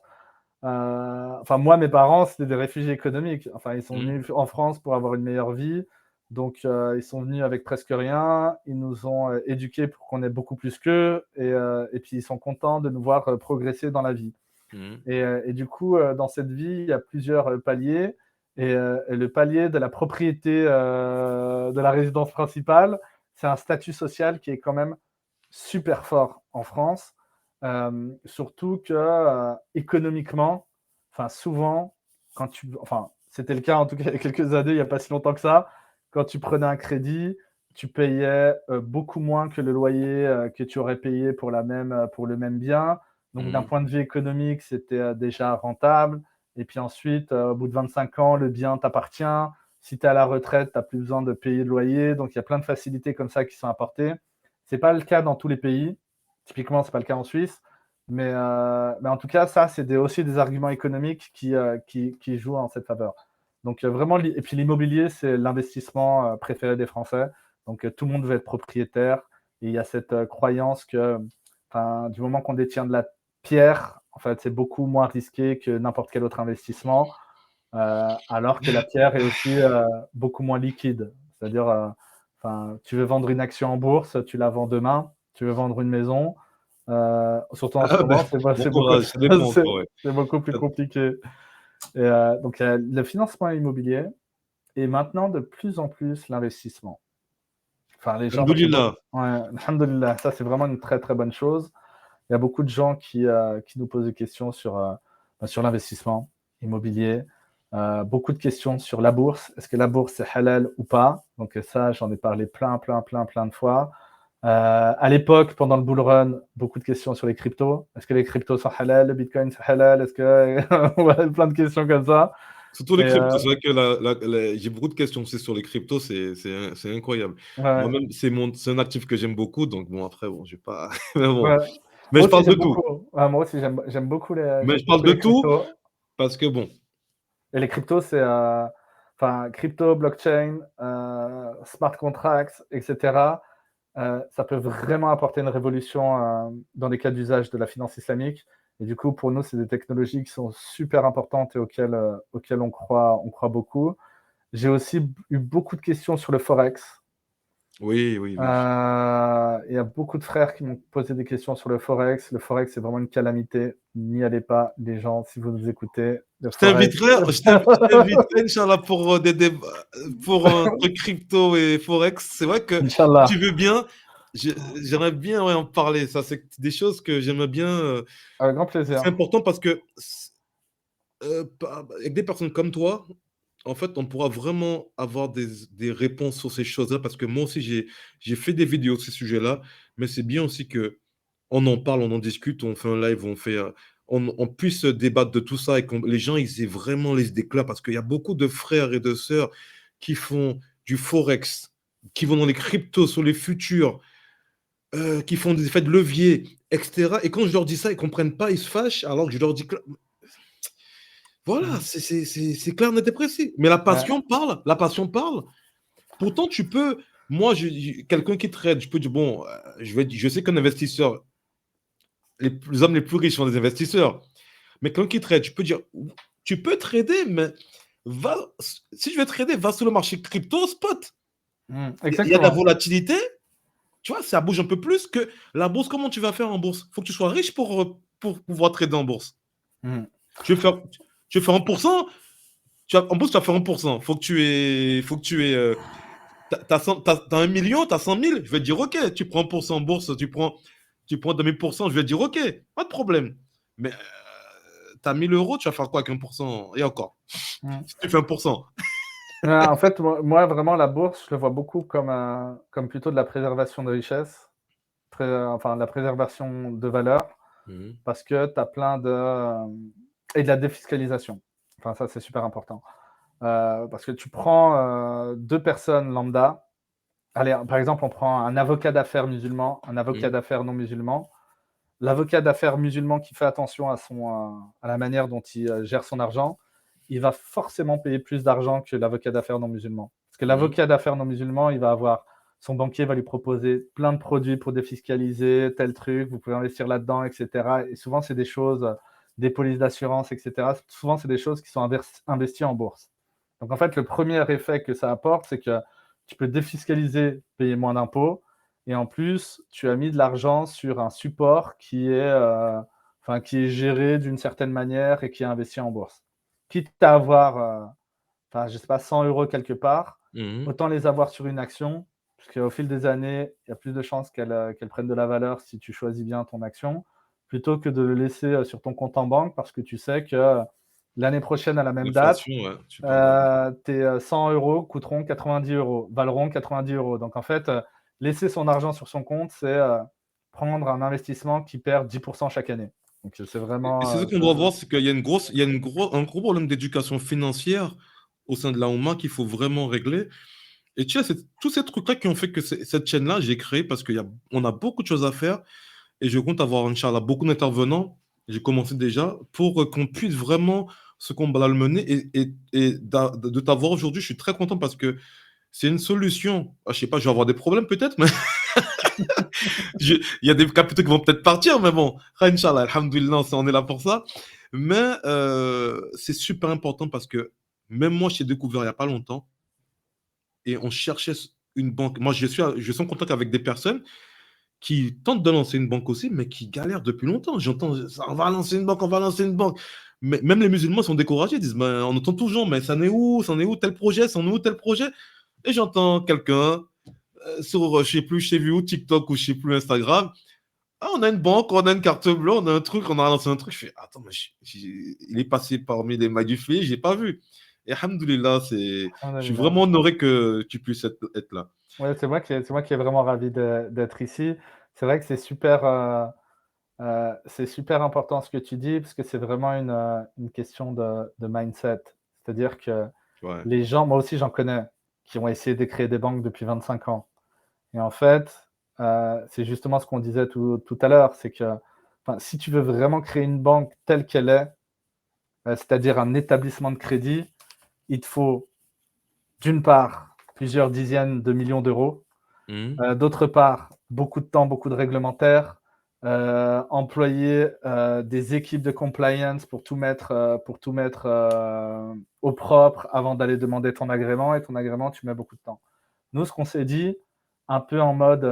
moi, mes parents, c'était des réfugiés économiques. Enfin, ils sont Mhm. venus en France pour avoir une meilleure vie, donc ils sont venus avec presque rien, ils nous ont éduqués pour qu'on ait beaucoup plus qu'eux, et puis ils sont contents de nous voir progresser dans la vie. Mhm. Et du coup, dans cette vie, il y a plusieurs paliers. Et le palier de la propriété de la résidence principale, c'est un statut social qui est quand même super fort en France. Surtout que économiquement, souvent, c'était le cas en tout cas il y a quelques années, il n'y a pas si longtemps que ça, quand tu prenais un crédit, tu payais beaucoup moins que le loyer que tu aurais payé pour le même bien. Donc, d'un Mhm. point de vue économique, c'était déjà rentable. Et puis ensuite, au bout de 25 ans, le bien t'appartient. Si tu es à la retraite, tu n'as plus besoin de payer le loyer. Donc, il y a plein de facilités comme ça qui sont apportées. Ce n'est pas le cas dans tous les pays. Typiquement, ce n'est pas le cas en Suisse. Mais en tout cas, ça, c'est aussi des arguments économiques qui jouent en cette faveur. Donc, vraiment, et puis l'immobilier, c'est l'investissement préféré des Français. Donc, tout le monde veut être propriétaire. Et il y a cette croyance que du moment qu'on détient de la pierre, en fait, c'est beaucoup moins risqué que n'importe quel autre investissement, alors que la pierre est aussi beaucoup moins liquide. C'est-à-dire, tu veux vendre une action en bourse, tu la vends demain. Tu veux vendre une maison, surtout en ce Ah ben, moment, bon courage, ça dépend encore, ouais. c'est beaucoup plus compliqué. Et donc, le financement immobilier et maintenant de plus en plus l'investissement. Enfin, les gens font beaucoup. Alhamdoulilah. Ouais, alhamdoulilah, ça c'est vraiment une très très bonne chose. Il y a beaucoup de gens qui nous posent des questions sur l'investissement immobilier, beaucoup de questions sur la bourse. Est-ce que la bourse est halal ou pas? Donc ça, j'en ai parlé plein de fois. À l'époque, pendant le bull run, beaucoup de questions sur les cryptos. Est-ce que les cryptos sont halal? Le bitcoin c'est halal? Est-ce que ouais, plein de questions comme ça. Surtout les Et cryptos, c'est vrai que j'ai beaucoup de questions aussi sur les cryptos, c'est incroyable. ouais, Moi-même, c'est un actif que j'aime beaucoup, donc bon, après, bon, je vais pas. Mais bon, ouais. mais Moi je aussi parle de j'aime tout. beaucoup. Ouais, moi aussi j'aime beaucoup Mais je parle de les tout cryptos. parce que bon, Et les cryptos, c'est crypto, blockchain, smart contracts, etc. Ça peut vraiment apporter une révolution dans les cas d'usage de la finance islamique. Et du coup, pour nous, c'est des technologies qui sont super importantes et auxquelles on croit beaucoup. J'ai aussi eu beaucoup de questions sur le forex. Oui, oui, oui. Il y a beaucoup de frères qui m'ont posé des questions sur le forex. Le forex, c'est vraiment une calamité. N'y allez pas, les gens, si vous nous écoutez. Le forex. Je t'inviterai, Inch'Allah, pour des débats, pour un truc crypto et forex. C'est vrai que si Inch'Allah, tu veux bien, j'aimerais bien ouais, en parler. Ça, c'est des choses que j'aimerais bien. avec grand C'est plaisir. important parce que avec des personnes comme toi, en fait, on pourra vraiment avoir des réponses sur ces choses-là parce que moi aussi, j'ai fait des vidéos sur ces sujets-là, mais c'est bien aussi que on en parle, on en discute, on fait un live, on puisse débattre de tout ça et que les gens ils aient vraiment les idées claires parce qu'il y a beaucoup de frères et de sœurs qui font du forex, qui vont dans les cryptos, sur les futurs, qui font des effets de levier, etc. Et quand je leur dis ça, ils comprennent pas, ils se fâchent, alors que je leur dis voilà, Mhm. c'est clair, net et précis. Mais la Ouais. passion parle, la passion parle. Pourtant, tu peux, moi, quelqu'un qui trade, je peux dire, bon, je sais qu'un investisseur, les hommes les plus riches sont des investisseurs. Mais quelqu'un qui trade, je peux dire, tu peux trader, mais va, si je vais trader, va sur le marché crypto spot. Il y a de la Exactement. volatilité, tu vois, ça bouge un peu plus que la bourse. Comment tu vas faire en bourse? Il faut que tu sois riche pour pouvoir trader en bourse. Mhm. Tu veux faire, tu veux faire 1%, en bourse, tu vas faire 1%. Faut que tu aies t'as 1 million, t'as 100 000, je vais te dire, OK, tu prends 1% en bourse, tu prends 2000%, je vais te dire, OK, pas de problème. Mais t'as 1000 euros, tu vas faire quoi avec 1%? Et encore, Mhm. si tu fais 1%. En fait, moi, vraiment, la bourse, je le vois beaucoup comme plutôt de la préservation de richesse, enfin, de la préservation de valeur, Mhm. parce que tu as plein de. Et de la défiscalisation. Enfin, ça, c'est super important. Parce que tu prends deux personnes lambda. Allez, par exemple, on prend un avocat d'affaires musulman, un avocat Mhm. d'affaires non musulman. L'avocat d'affaires musulman qui fait attention à la manière dont il gère son argent, il va forcément payer plus d'argent que l'avocat d'affaires non musulman. Parce que Mhm. l'avocat d'affaires non musulman, il va avoir son banquier va lui proposer plein de produits pour défiscaliser tel truc, vous pouvez investir là-dedans, etc. Et souvent, c'est des choses, des polices d'assurance, etc. Souvent, c'est des choses qui sont investies en bourse. Donc, en fait, le premier effet que ça apporte, c'est que tu peux défiscaliser, payer moins d'impôts, et en plus, tu as mis de l'argent sur un support qui est géré d'une certaine manière et qui est investi en bourse. Quitte à avoir, je sais pas, 100 euros quelque part, Mhm. autant les avoir sur une action, puisqu'au fil des années, il y a plus de chances qu'elle prenne de la valeur si tu choisis bien ton action, plutôt que de le laisser sur ton compte en banque, parce que tu sais que l'année prochaine, à la même date, L'inflation, ouais, tu parles de. tes 100 euros coûteront 90 euros, valeront 90 euros. Donc en fait, laisser son argent sur son compte, c'est prendre un investissement qui perd 10% chaque année. Donc c'est Et vraiment. c'est ce qu'on doit voir, c'est qu'il y a un gros problème d'éducation financière au sein de la Oumma qu'il faut vraiment régler. Et tu sais, c'est tous ces trucs-là qui ont fait que cette chaîne-là, j'ai créé parce qu'on a beaucoup de choses à faire. Et je compte avoir, Inch'Allah, beaucoup d'intervenants. J'ai commencé déjà pour qu'on puisse vraiment ce combat-là le mener. Et de t'avoir aujourd'hui, je suis très content parce que c'est une solution. Ah, je sais pas, je vais avoir des problèmes peut-être, mais il y a des capitaux qui vont peut-être partir, mais bon, Inch'Allah, Alhamdulillah, on est là pour ça. Mais c'est super important parce que même moi, j'ai découvert il n'y a pas longtemps et on cherchait une banque. Moi, je suis en contact avec des personnes qui tentent de lancer une banque aussi, mais qui galèrent depuis longtemps. J'entends, on va lancer une banque, on va lancer une banque. Mais même les musulmans sont découragés, ils disent, ben, on entend toujours, mais ça en est où tel projet, ça en est où tel projet? Et j'entends quelqu'un sur, je sais plus, je sais vu où, TikTok ou je sais plus, Instagram. Ah, on a une banque, on a une carte bleue, on a un truc, on a lancé un truc. Je fais, attends, mais il est passé parmi les mailles du filet, j'ai pas vu. Et alhamdoulilah, je suis vraiment honoré que tu puisses être là. Ouais, c'est moi qui est vraiment ravi d'être ici. C'est vrai que c'est super important ce que tu dis, parce que c'est vraiment une question de mindset. C'est-à-dire que Ouais. les gens, moi aussi j'en connais, qui ont essayé de créer des banques depuis 25 ans. Et en fait, c'est justement ce qu'on disait tout à l'heure, c'est que si tu veux vraiment créer une banque telle qu'elle est, c'est-à-dire un établissement de crédit, il te faut d'une part plusieurs dizaines de millions d'euros, Mhm. d'autre part beaucoup de temps, beaucoup de réglementaires, employer des équipes de compliance pour tout mettre au propre avant d'aller demander ton agrément. Et ton agrément, tu mets beaucoup de temps. Nous, ce qu'on s'est dit, un peu en mode,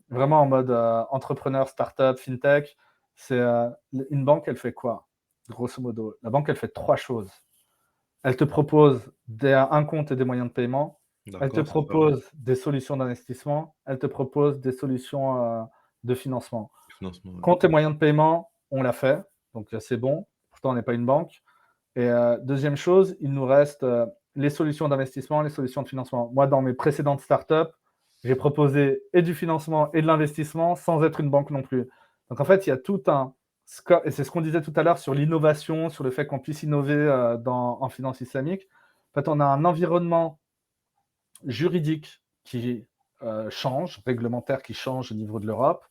vraiment en mode entrepreneur, startup, fintech, c'est une banque, elle fait quoi? Grosso modo, la banque, elle fait 3 choses. Elle te propose un compte et des moyens de paiement. Elle te D'accord, c'est pas mal. propose des solutions d'investissement. Elle te propose des solutions de financement. Financement, ouais. Compte et moyens de paiement, on l'a fait, donc c'est bon. Pourtant, on n'est pas une banque. Et deuxième chose, il nous reste les solutions d'investissement, les solutions de financement. Moi, dans mes précédentes startups, j'ai proposé et du financement et de l'investissement sans être une banque non plus. Donc en fait, il y a tout un scope, et c'est ce qu'on disait tout à l'heure sur l'innovation, sur le fait qu'on puisse innover en finance islamique. En fait, on a un environnement juridique qui change, réglementaire qui change au niveau de l'Europe.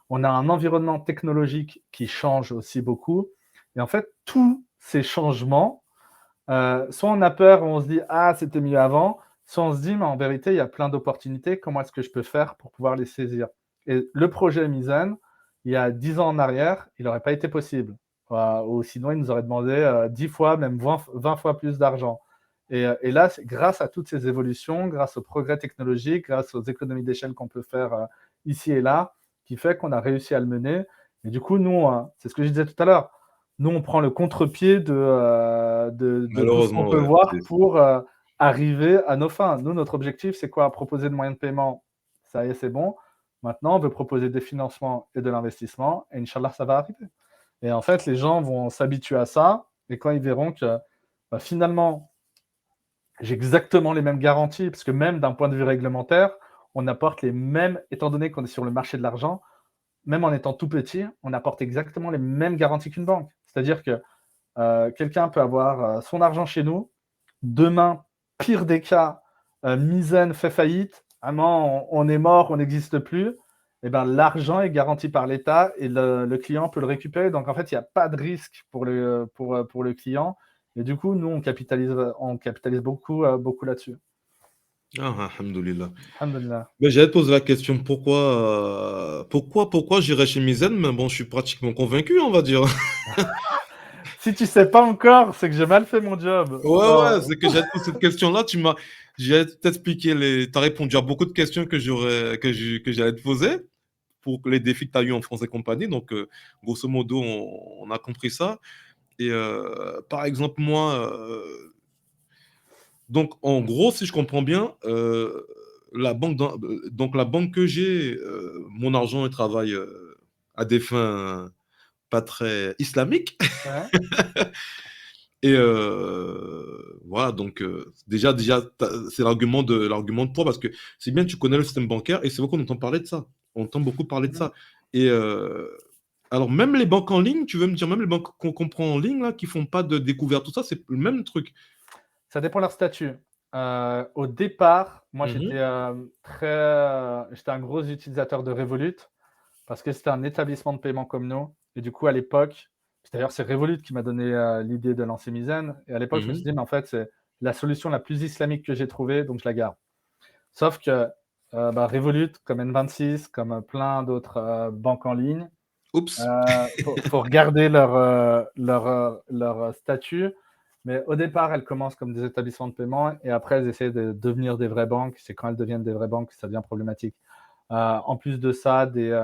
On a un environnement technologique qui change aussi beaucoup. Et en fait, tous ces changements, soit on a peur, on se dit ah c'était mieux avant, soit on se dit mais en vérité il y a plein d'opportunités, comment est-ce que je peux faire pour pouvoir les saisir? Et le projet Mizan, il y a 10 ans en arrière, il n'aurait pas été possible. Ou sinon il nous aurait demandé 10 fois, même 20 fois plus d'argent. Et là, c'est grâce à toutes ces évolutions, grâce au progrès technologique, grâce aux économies d'échelle qu'on peut faire ici et là, qui fait qu'on a réussi à le mener. Et du coup, nous, c'est ce que je disais tout à l'heure, nous, on prend le contre-pied de tout ce qu'on Malheureusement, peut ouais. voir pour arriver à nos fins. Nous, notre objectif, c'est quoi? Proposer de moyens de paiement, ça y est, c'est bon. Maintenant, on veut proposer des financements et de l'investissement, et Inch'Allah, ça va arriver. Et en fait, les gens vont s'habituer à ça, et quand ils verront que finalement, j'ai exactement les mêmes garanties, parce que même d'un point de vue réglementaire, on apporte les mêmes, étant donné qu'on est sur le marché de l'argent, même en étant tout petit, on apporte exactement les mêmes garanties qu'une banque. C'est-à-dire que quelqu'un peut avoir son argent chez nous, demain, pire des cas, Mizan fait faillite, vraiment on est mort, on n'existe plus, et ben, l'argent est garanti par l'État et le client peut le récupérer. Donc en fait, il n'y a pas de risque pour le client. Et du coup, nous, on capitalise beaucoup, beaucoup là-dessus. Ah, alhamdoulilah. Alhamdulillah. Mais j'allais te poser la question, pourquoi j'irais chez Misen, mais bon, je suis pratiquement convaincu, on va dire. Si tu sais pas encore, c'est que j'ai mal fait mon job. Ouais, Non. ouais, c'est que j'allais te poser cette question-là, j'allais t'expliquer t'as répondu à beaucoup de questions que j'allais te poser pour les défis que tu as eu en France et compagnie. Donc, grosso modo, on a compris ça. Et par exemple, moi, donc en gros, si je comprends bien, donc la banque que j'ai, mon argent, il travaille à des fins pas très islamiques. Ouais. Et voilà, donc déjà c'est l'argument de poids parce que c'est bien tu connais le système bancaire et c'est vrai qu'on entend parler de ça. On entend beaucoup parler de Mhm. ça. Et alors même les banques en ligne, tu veux me dire, même les banques qu'on comprend en ligne là, qui font pas de découverte, tout ça, c'est le même truc. Ça dépend de leur statut. Au départ, moi, Mhm, j'étais un gros utilisateur de Revolut parce que c'était un établissement de paiement comme nous. Et du coup, à l'époque, d'ailleurs, c'est Revolut qui m'a donné l'idée de lancer Mizan. Et à l'époque, je me suis mhm, dit, mais en fait, c'est la solution la plus islamique que j'ai trouvée, donc je la garde. Sauf que Revolut, comme N26, comme plein d'autres banques en ligne, oups. faut regarder leur statut. Mais au départ, elles commencent comme des établissements de paiement et après, elles essaient de devenir des vraies banques. C'est quand elles deviennent des vraies banques que ça devient problématique. En plus de ça, des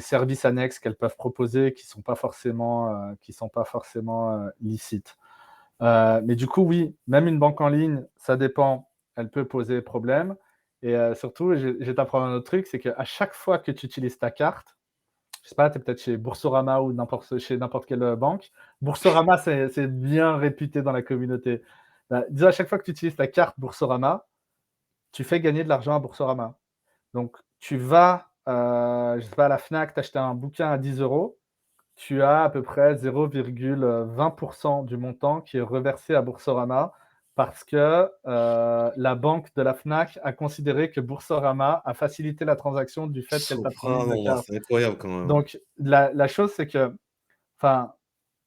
services annexes qu'elles peuvent proposer qui ne sont pas forcément licites. Mais du coup, oui, même une banque en ligne, ça dépend, elle peut poser problème. Et surtout, je vais t'apprendre un autre truc, c'est qu'à chaque fois que tu utilises ta carte, je sais pas, tu es peut-être chez Boursorama ou chez n'importe quelle banque. Boursorama, c'est bien réputé dans la communauté. Bah, disons, à chaque fois que tu utilises ta carte Boursorama, tu fais gagner de l'argent à Boursorama. Donc, tu vas, je sais pas, à la Fnac, t'acheter un bouquin à 10 euros, tu as à peu près 0,20% du montant qui est reversé à Boursorama parce que la banque de la Fnac a considéré que Boursorama a facilité la transaction du fait qu'elle patronise la Subhanallah, carte. c'est incroyable quand même. Donc, la chose, c'est que, enfin,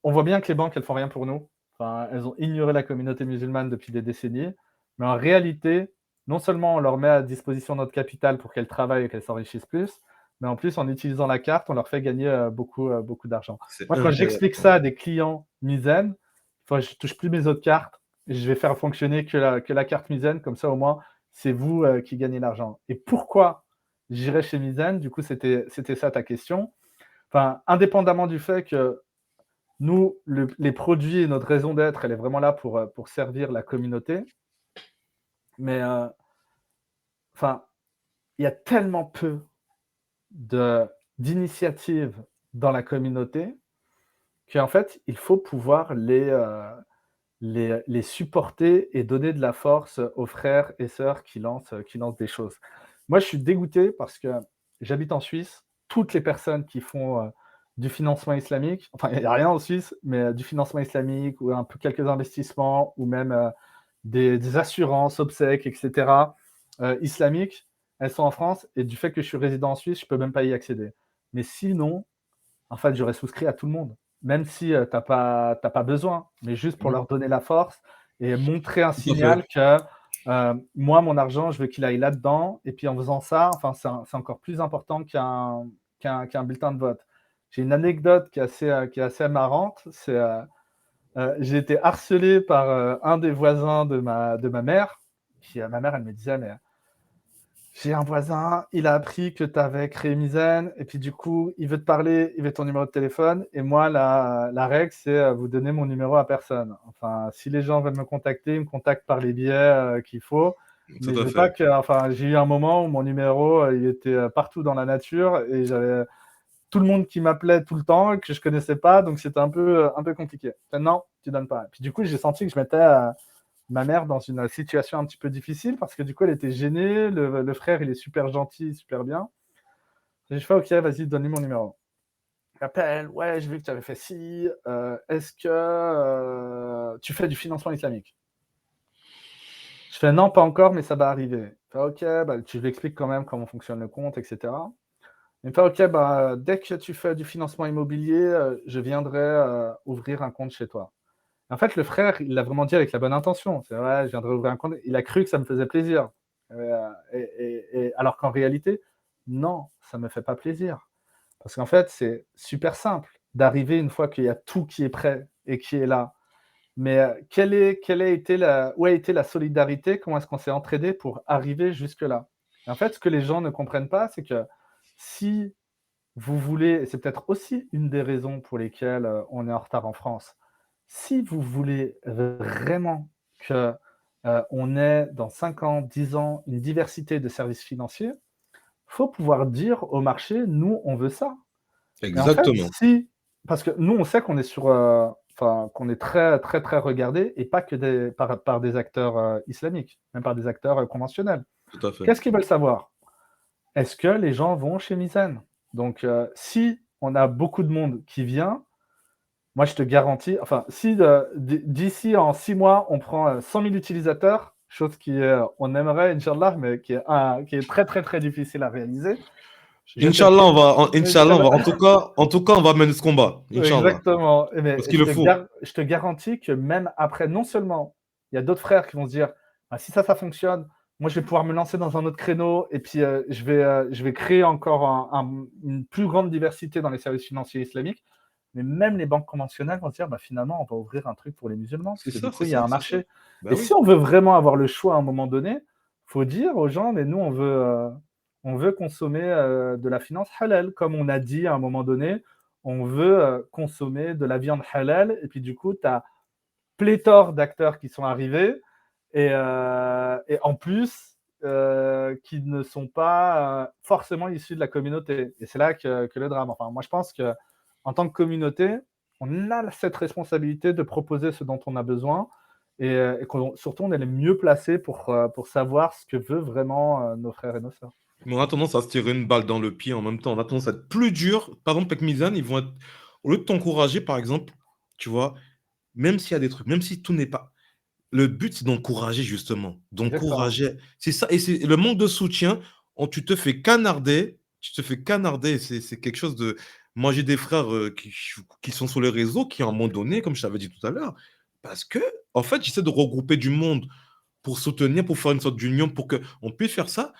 on voit bien que les banques, elles font rien pour nous. Enfin, elles ont ignoré la communauté musulmane depuis des décennies. Mais en réalité, non seulement on leur met à disposition notre capital pour qu'elles travaillent et qu'elles s'enrichissent plus, mais en plus, en utilisant la carte, on leur fait gagner beaucoup d'argent. C'est Moi, quand incroyable. j'explique ça à des clients Mizen, je ne touche plus mes autres cartes et je vais faire fonctionner que la carte Mizen, comme ça au moins, c'est vous qui gagnez l'argent. Et pourquoi j'irais chez Mizen? Du coup, c'était ça ta question. Enfin, indépendamment du fait que nous, les produits et notre raison d'être, elle est vraiment là pour servir la communauté. Mais enfin, il y a tellement peu d'initiatives dans la communauté qu'en fait, il faut pouvoir les supporter et donner de la force aux frères et sœurs qui lancent des choses. Moi, je suis dégoûté parce que j'habite en Suisse. Toutes les personnes qui font du financement islamique, enfin, il n'y a rien en Suisse, mais du financement islamique ou un peu quelques investissements ou même des assurances, obsèques, etc., islamiques, elles sont en France et du fait que je suis résident en Suisse, je ne peux même pas y accéder. Mais sinon, en fait, j'aurais souscrit à tout le monde, même si tu n'as pas besoin, mais juste pour leur donner la force et montrer un Tout à fait. signal que moi, mon argent, je veux qu'il aille là-dedans. Et puis en faisant ça, enfin, c'est encore plus important qu'un bulletin de vote. J'ai une anecdote qui est assez marrante. J'ai été harcelé par un des voisins de ma mère. Ma mère, elle me disait, mais j'ai un voisin, il a appris que tu avais créé Mizen, et puis du coup, il veut te parler, il veut ton numéro de téléphone, et moi, la règle, c'est vous donner mon numéro à personne. Enfin, si les gens veulent me contacter, ils me contactent par les biais qu'il faut, mais Tout je à veux pas fait. que... Enfin, j'ai eu un moment où mon numéro, il était partout dans la nature, et j'avais tout le monde qui m'appelait tout le temps, que je connaissais pas, donc c'était un peu compliqué. Non, tu donnes pas. Puis du coup, j'ai senti que je mettais ma mère dans une situation un petit peu difficile parce que du coup, elle était gênée. Le frère, il est super gentil, super bien. J'ai fait, ok, vas-y, donne-lui mon numéro. Il appelle, ouais, j'ai vu que tu avais fait ci. Est-ce que tu fais du financement islamique? Je fais, non, pas encore, mais ça va arriver. Il fait, ok, bah, tu lui expliques quand même comment fonctionne le compte, etc. Il me fait, ok, bah, dès que tu fais du financement immobilier, je viendrai ouvrir un compte chez toi. En fait, le frère, il l'a vraiment dit avec la bonne intention. C'est ouais, je viendrai ouvrir un compte. Il a cru que ça me faisait plaisir. Alors qu'en réalité, non, ça ne me fait pas plaisir. Parce qu'en fait, c'est super simple d'arriver une fois qu'il y a tout qui est prêt et qui est là. Mais où a été la solidarité? Comment est-ce qu'on s'est entraidé pour arriver jusque-là? Et en fait, ce que les gens ne comprennent pas, c'est que si vous voulez, et c'est peut-être aussi une des raisons pour lesquelles on est en retard en France, si vous voulez vraiment que on ait dans 5 ans, 10 ans une diversité de services financiers, faut pouvoir dire au marché: «Nous, on veut ça». Et en fait, Exactement. si parce que nous, on sait qu'on est sur, enfin, qu'on est très, très, très regardé et pas que par des acteurs islamiques, même par des acteurs conventionnels. Tout à fait. Qu'est-ce qu'ils veulent savoir? Est-ce que les gens vont chez Mizzen? Donc, si on a beaucoup de monde qui vient, moi je te garantis, enfin, si d'ici en 6 mois, on prend 100 000 utilisateurs, chose qui on aimerait, Inch'Allah, mais qui est très, très, très difficile à réaliser. Je te Inch'Allah, Inch'Allah, Inch'Allah, en tout cas, on va mener ce combat. Inch'Allah. exactement. Parce Mais qu'il le faut. je te garantis que même après, non seulement il y a d'autres frères qui vont se dire: «Ah, si ça fonctionne, moi je vais pouvoir me lancer dans un autre créneau et puis je vais créer encore une plus grande diversité dans les services financiers islamiques». Mais même les banques conventionnelles vont se dire: «Bah, finalement, on va ouvrir un truc pour les musulmans parce C'est que du ça, coup, c'est il y a ça, un c'est ça. marché». Ben Et oui. si on veut vraiment avoir le choix à un moment donné, faut dire aux gens: «Mais nous, on veut consommer de la finance halal». Comme on a dit à un moment donné, on veut consommer de la viande halal. Et puis du coup, tu as pléthore d'acteurs qui sont arrivés et en plus, qui ne sont pas forcément issus de la communauté. Et c'est là que le drame. Enfin, moi, je pense que en tant que communauté, on a cette responsabilité de proposer ce dont on a besoin et surtout, on est les mieux placés pour savoir ce que veut vraiment nos frères et nos sœurs. Mais on a tendance à se tirer une balle dans le pied en même temps. On a tendance à être plus dur. Par exemple, avec Mizan, ils vont être. Au lieu de t'encourager, par exemple, tu vois, même s'il y a des trucs, même si tout n'est pas. Le but, c'est d'encourager, justement. Exactement. D'encourager. C'est ça. Et c'est le manque de soutien. Tu te fais canarder. Tu te fais canarder. C'est quelque chose de. Moi, j'ai des frères qui sont sur les réseaux qui, à un moment donné, comme je t'avais dit tout à l'heure, parce que, en fait, j'essaie de regrouper du monde pour soutenir, pour faire une sorte d'union, pour qu'on puisse faire ça.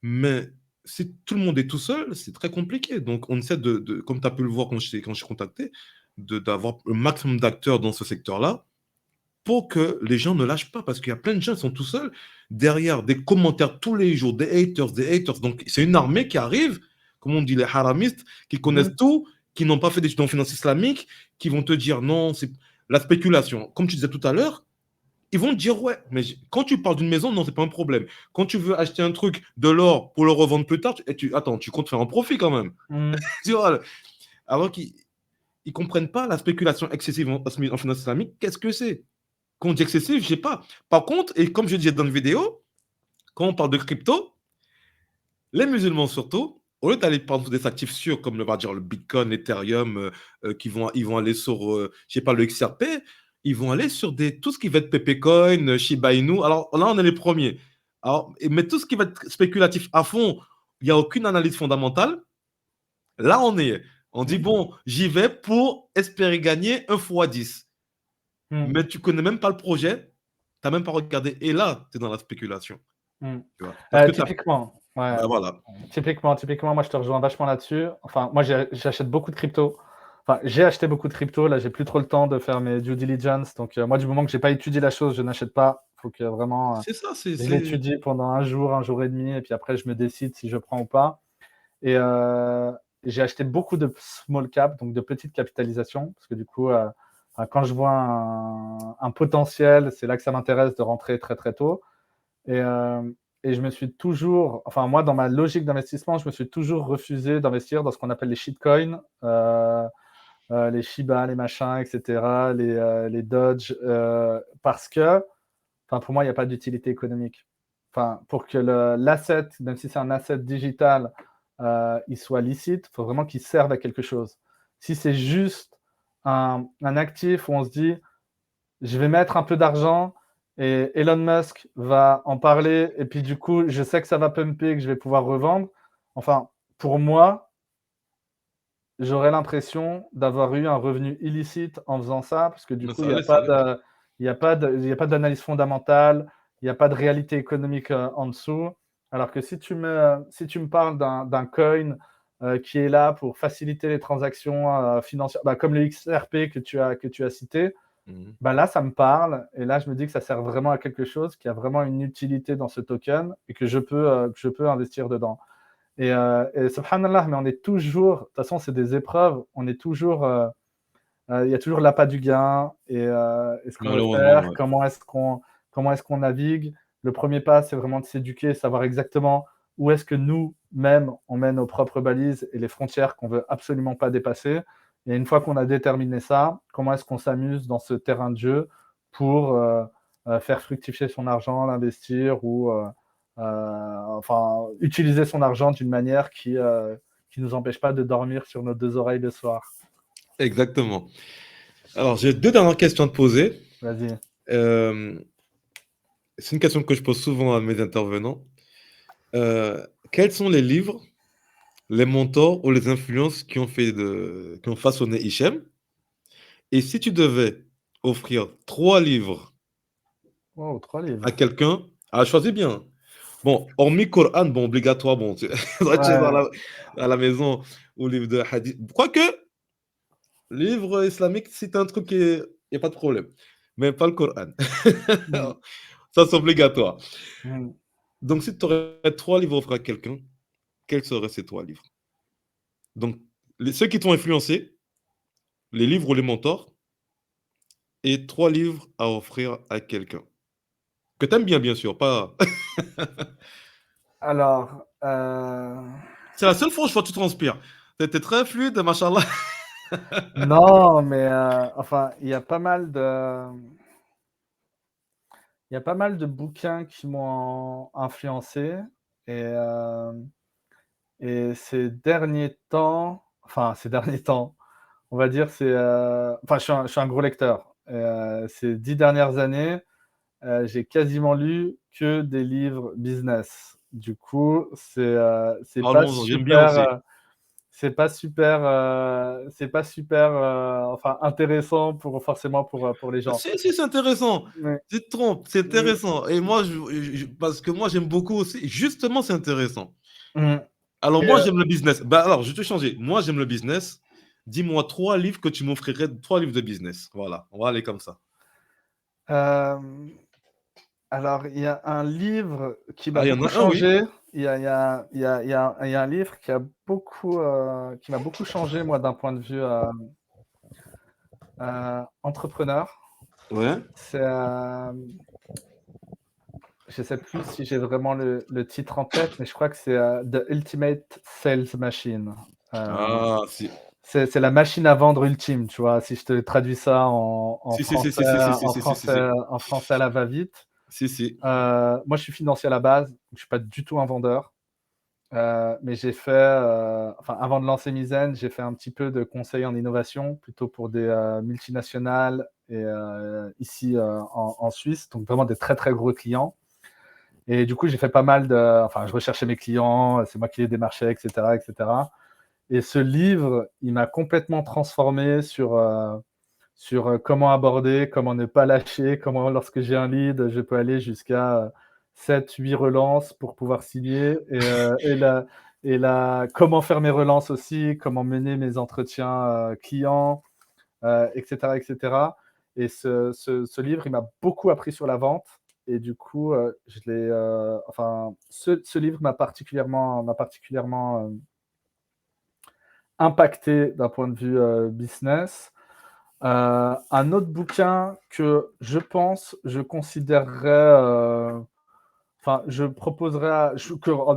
Mais si tout le monde est tout seul, c'est très compliqué. Donc, on essaie comme tu as pu le voir quand je t'ai contacté, d'avoir le maximum d'acteurs dans ce secteur-là pour que les gens ne lâchent pas. Parce qu'il y a plein de gens qui sont tout seuls derrière des commentaires tous les jours, des haters, des haters. Donc, c'est une armée qui arrive, comme on dit, les haramistes, qui connaissent tout, qui n'ont pas fait d'études en finance islamique, qui vont te dire non, c'est la spéculation. Comme tu disais tout à l'heure, ils vont te dire ouais, mais quand tu parles d'une maison, non, c'est pas un problème. Quand tu veux acheter un truc, de l'or pour le revendre plus tard, attends, tu comptes faire un profit quand même. Tu vois, alors qu'ils ne comprennent pas la spéculation excessive en finance islamique, qu'est-ce que c'est? Quand on dit excessif, je sais pas. Par contre, et comme je disais dans une vidéo, quand on parle de crypto, les musulmans surtout, au lieu d'aller prendre des actifs sûrs comme on va dire le Bitcoin, l'Ethereum, ils vont aller sur, je sais pas, le XRP, ils vont aller sur tout ce qui va être Pepecoin, Shiba Inu. Alors là, on est les premiers. Alors, mais tout ce qui va être spéculatif à fond, il n'y a aucune analyse fondamentale. Là, on dit, bon, j'y vais pour espérer gagner 1 fois 10. Mais tu connais même pas le projet, tu n'as même pas regardé. Et là, tu es dans la spéculation. Tu vois. Parce que Typiquement, ouais. Bah, voilà. Typiquement, moi, je te rejoins vachement là-dessus. Enfin, moi, j'achète beaucoup de crypto. Enfin, j'ai acheté beaucoup de crypto. Là, j'ai plus trop le temps de faire mes due diligence. Donc, moi, du moment que j'ai pas étudié la chose, je n'achète pas. Il faut que vraiment C'est ça, je l'étudie pendant un jour et demi, et puis après, je me décide si je prends ou pas. Et j'ai acheté beaucoup de small cap, donc de petites capitalisations, parce que du coup, quand je vois un potentiel, c'est là que ça m'intéresse de rentrer très très tôt. Et je me suis toujours, enfin moi dans ma logique d'investissement, je me suis toujours refusé d'investir dans ce qu'on appelle les shitcoins, les Shiba, les machins, etc., les Dodge, parce que, enfin pour moi, il n'y a pas d'utilité économique. Enfin, pour que l'asset, même si c'est un asset digital, il soit licite, il faut vraiment qu'il serve à quelque chose. Si c'est juste un actif où on se dit, je vais mettre un peu d'argent et Elon Musk va en parler et puis du coup, je sais que ça va pumper, que je vais pouvoir revendre. Enfin, pour moi, j'aurais l'impression d'avoir eu un revenu illicite en faisant ça parce que du coup, il n'y a pas d'analyse fondamentale, il n'y a pas de réalité économique en dessous. Alors que si tu me parles d'un coin qui est là pour faciliter les transactions financières, comme le XRP que tu as cité, là, ça me parle, et là, je me dis que ça sert vraiment à quelque chose, qu'il y a vraiment une utilité dans ce token, et que je peux investir dedans. Et subhanallah, mais on est toujours, de toute façon, c'est des épreuves, on est toujours, il y a toujours l'appât du gain, et ce qu'on veut faire, ouais. comment est-ce qu'on navigue. Le premier pas, c'est vraiment de s'éduquer, savoir exactement où est-ce que nous-mêmes, on met nos propres balises et les frontières qu'on veut absolument pas dépasser. Et une fois qu'on a déterminé ça, comment est-ce qu'on s'amuse dans ce terrain de jeu pour faire fructifier son argent, l'investir ou enfin, utiliser son argent d'une manière qui nous empêche pas de dormir sur nos deux oreilles le soir. Exactement. Alors, j'ai 2 dernières questions à te poser. Vas-y. C'est une question que je pose souvent à mes intervenants. Quels sont les livres, les mentors ou les influences qui ont façonné Hichem? Et si tu devais offrir 3 livres Wow, 3 livres. à quelqu'un, choisis bien. Bon, hormis Coran, bon, obligatoire, bon, tu vas à la maison ou livre de hadith. Quoique, livre islamique, si tu as un truc, il n'y a pas de problème. Mais pas le Coran. Ça, c'est obligatoire. Donc, si tu aurais 3 livres à offrir à quelqu'un, quels seraient ces 3 livres? Donc, ceux qui t'ont influencé, les livres ou les mentors, et 3 livres à offrir à quelqu'un. Que tu aimes bien sûr, pas. Alors. C'est la seule fois où je vois que tu transpires. Tu étais très fluide, machallah. Non, mais enfin, il y a pas mal de bouquins qui m'ont influencé, et ces derniers temps, on va dire, enfin, je suis un gros lecteur. Ces 10 dernières années, j'ai quasiment lu que des livres business. Du coup, c'est pas Allons, j'aime bien aussi. c'est pas super enfin, intéressant forcément pour les gens. Si, c'est intéressant. Ouais. Tu te trompes, c'est intéressant. Et moi, parce que moi, j'aime beaucoup aussi. Justement, c'est intéressant. Alors, Et, moi, j'aime le business. Bah, alors, je vais te changer. Moi, j'aime le business. Dis-moi 3 livres que tu m'offrirais, 3 livres de business. Voilà, on va aller comme ça. euh, alors, il y a un livre qui m'a Ah, il y en beaucoup a un, oui. changé. Il y a un livre qui m'a beaucoup changé, moi, d'un point de vue entrepreneur. Ouais. C'est, je ne sais plus si j'ai vraiment le titre en tête, mais je crois que c'est The Ultimate Sales Machine. Euh, Ah, si. c'est la machine à vendre ultime, tu vois, si je te traduis ça en Si, si, si, français, si, si, si, si, si, si, si, si. en français à la va-vite. Si, si. Moi, je suis financier à la base, donc je ne suis pas du tout un vendeur. Mais j'ai fait, enfin, avant de lancer Mizen, j'ai fait un petit peu de conseil en innovation, plutôt pour des multinationales et ici en Suisse, donc vraiment des très très gros clients. Et du coup, j'ai fait pas mal de, enfin, je recherchais mes clients, c'est moi qui les démarchais, etc., etc. Et ce livre, il m'a complètement transformé sur comment aborder, comment ne pas lâcher, comment lorsque j'ai un lead, je peux aller jusqu'à 7, 8 relances pour pouvoir signer. Comment faire mes relances aussi, comment mener mes entretiens clients, etc., etc. Et ce livre, il m'a beaucoup appris sur la vente. Et du coup, enfin, ce livre m'a particulièrement impacté d'un point de vue business. Un autre bouquin que je pense, je considérerais, enfin, je proposerais,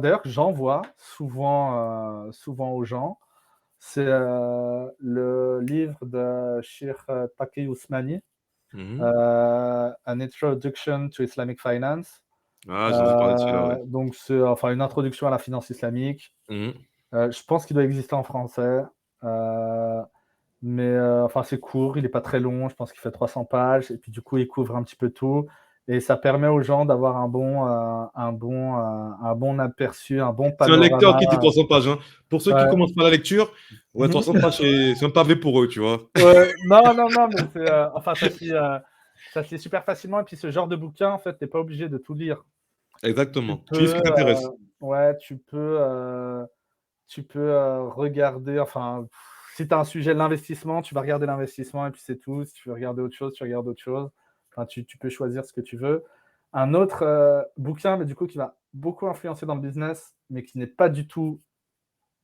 d'ailleurs, que j'envoie souvent aux gens, c'est le livre de Shir Taqi Ousmani, Mhm. An Introduction to Islamic Finance. Ah, j'ai entendu parler de celui-là, ouais. Donc, c'est enfin une introduction à la finance islamique. Mhm. Je pense qu'il doit exister en français. Euh, Mais enfin, c'est court, il n'est pas très long, je pense qu'il fait 300 pages, et puis du coup, il couvre un petit peu tout. Et ça permet aux gens d'avoir un bon aperçu, un bon C'est un lecteur panorama. qui dit 300 pages, hein. Pour ceux qui Ouais. commencent pas la lecture, ouais, 300 pages, c'est un pavé pour eux, tu vois. Ouais. Non, non, non, mais c'est, enfin, ça se lit super facilement. Et puis, ce genre de bouquin, en fait, tu n'es pas obligé de tout lire. Tu Exactement. Tu lis ce peux, qui t'intéresse. ouais, tu peux regarder, enfin, si tu as un sujet de l'investissement, tu vas regarder l'investissement et puis c'est tout. Si tu veux regarder autre chose, tu regardes autre chose. Enfin, tu peux choisir ce que tu veux. Un autre bouquin, mais du coup, qui m'a beaucoup influencé dans le business, mais qui n'est pas du tout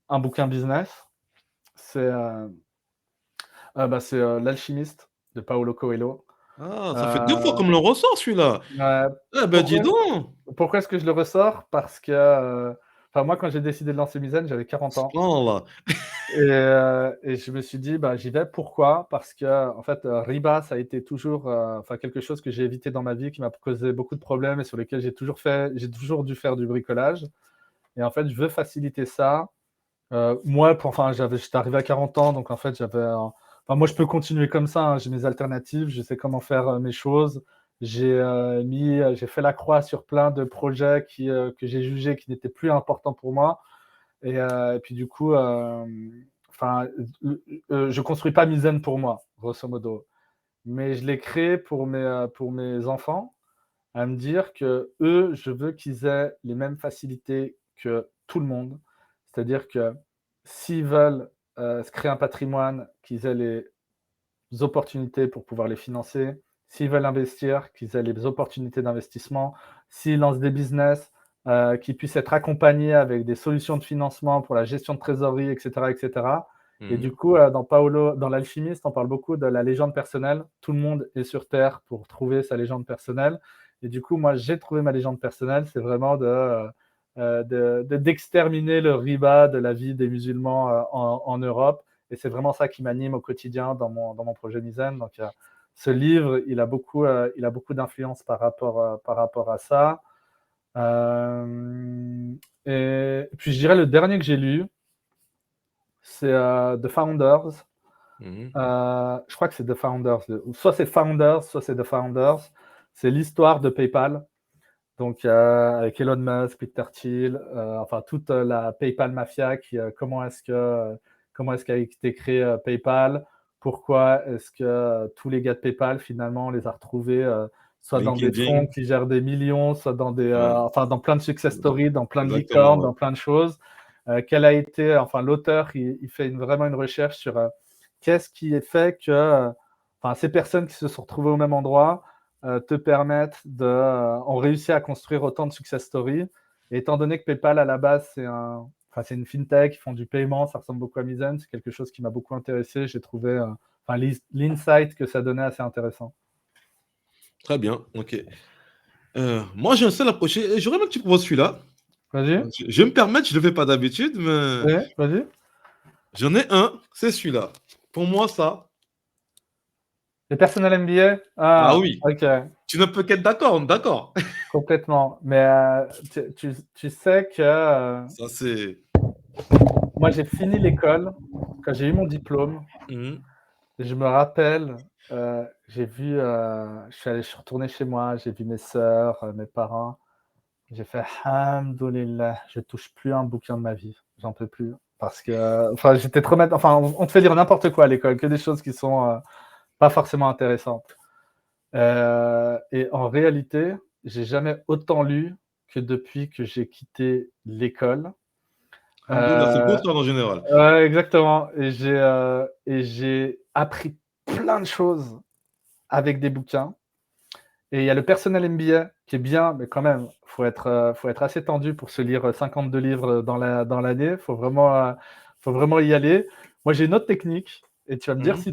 un bouquin business, c'est L'Alchimiste de Paulo Coelho. Ah, ça fait 2 fois Euh, qu'on me le ressort, celui-là. euh, Eh ben, dis pourquoi, donc. pourquoi est-ce que je le ressors? Parce que enfin, moi, quand j'ai décidé de lancer Mizen, j'avais 40 ans. Subhanallah. Et je me suis dit, bah, j'y vais. Pourquoi? Parce que, en fait, riba, ça a été toujours enfin, quelque chose que j'ai évité dans ma vie, qui m'a causé beaucoup de problèmes et sur lesquels j'ai toujours dû faire du bricolage. Et en fait, je veux faciliter ça. Moi, enfin, j'étais arrivé à 40 ans, donc en fait, enfin, moi, je peux continuer comme ça, hein. J'ai mes alternatives, je sais comment faire mes choses. J'ai fait la croix sur plein de projets que j'ai jugés qui n'étaient plus importants pour moi. Et puis du coup, enfin, je construis pas Mizen pour moi, grosso modo, mais je l'ai créé pour mes enfants, à me dire que eux, je veux qu'ils aient les mêmes facilités que tout le monde. C'est-à-dire que s'ils veulent se créer un patrimoine, qu'ils aient les opportunités pour pouvoir les financer. S'ils veulent investir, qu'ils aient les opportunités d'investissement. S'ils lancent des business, qu'ils puissent être accompagnés avec des solutions de financement pour la gestion de trésorerie, etc. etc. Et du Mhm. coup, dans L'Alchimiste, on parle beaucoup de la légende personnelle. Tout le monde est sur Terre pour trouver sa légende personnelle. Et du coup, moi, j'ai trouvé ma légende personnelle. C'est vraiment d'exterminer le riba de la vie des musulmans en Europe. Et c'est vraiment ça qui m'anime au quotidien dans mon projet Mizen. Donc, ce livre, il a beaucoup d'influence par rapport à ça. Et puis, je dirais le dernier que j'ai lu, c'est The Founders. Mhm. Je crois que c'est The Founders. Soit c'est Founders, soit c'est The Founders. C'est l'histoire de PayPal. Donc, avec Elon Musk, Peter Thiel, enfin toute la PayPal mafia, comment est-ce qu'a été créé PayPal, pourquoi est-ce que tous les gars de PayPal, finalement, on les a retrouvés soit dans des fonds LinkedIn. qui gèrent des millions, soit dans Ouais, enfin, dans plein de success stories, dans plein de exactement, licornes, ouais. dans plein de choses. quelle a été, enfin l'auteur, il fait vraiment une recherche sur qu'est-ce qui est fait que ces personnes qui se sont retrouvées au même endroit te permettent ont réussi à construire autant de success stories. Et étant donné que PayPal à la base c'est une fintech, ils font du paiement, ça ressemble beaucoup à Mizen, c'est quelque chose qui m'a beaucoup intéressé. J'ai trouvé l'insight que ça donnait assez intéressant. Très bien, ok. Moi, j'ai un seul approche. J'aurais aimé que tu proposes celui-là. Vas-y. Je vais me permettre, je ne le fais pas d'habitude, mais Oui, vas-y. j'en ai un, c'est celui-là. Pour moi, ça. Les personnels MBA? Ah Ah, oui, ok, tu ne peux qu'être d'accord, d'accord. complètement. Mais tu sais que Ça, c'est. moi, j'ai fini l'école, quand j'ai eu mon diplôme, Mhm. et je me rappelle, je suis retourné chez moi, j'ai vu mes sœurs, mes parents. J'ai fait Alhamdoulilah, je touche plus un bouquin de ma vie, j'en peux plus. Parce que, j'étais on te fait lire n'importe quoi à l'école, que des choses qui sont pas forcément intéressantes. Et en réalité, j'ai jamais autant lu que depuis que j'ai quitté l'école. Alhamdoulilah, c'est Euh, beau ça en général. ouais, exactement. Et j'ai appris plein de choses avec des bouquins. Et il y a le personnel MBA qui est bien, mais quand même, faut être assez tendu pour se lire 52 livres dans l'année. Faut vraiment y aller. Moi, j'ai une autre technique, et tu vas me dire Mhm.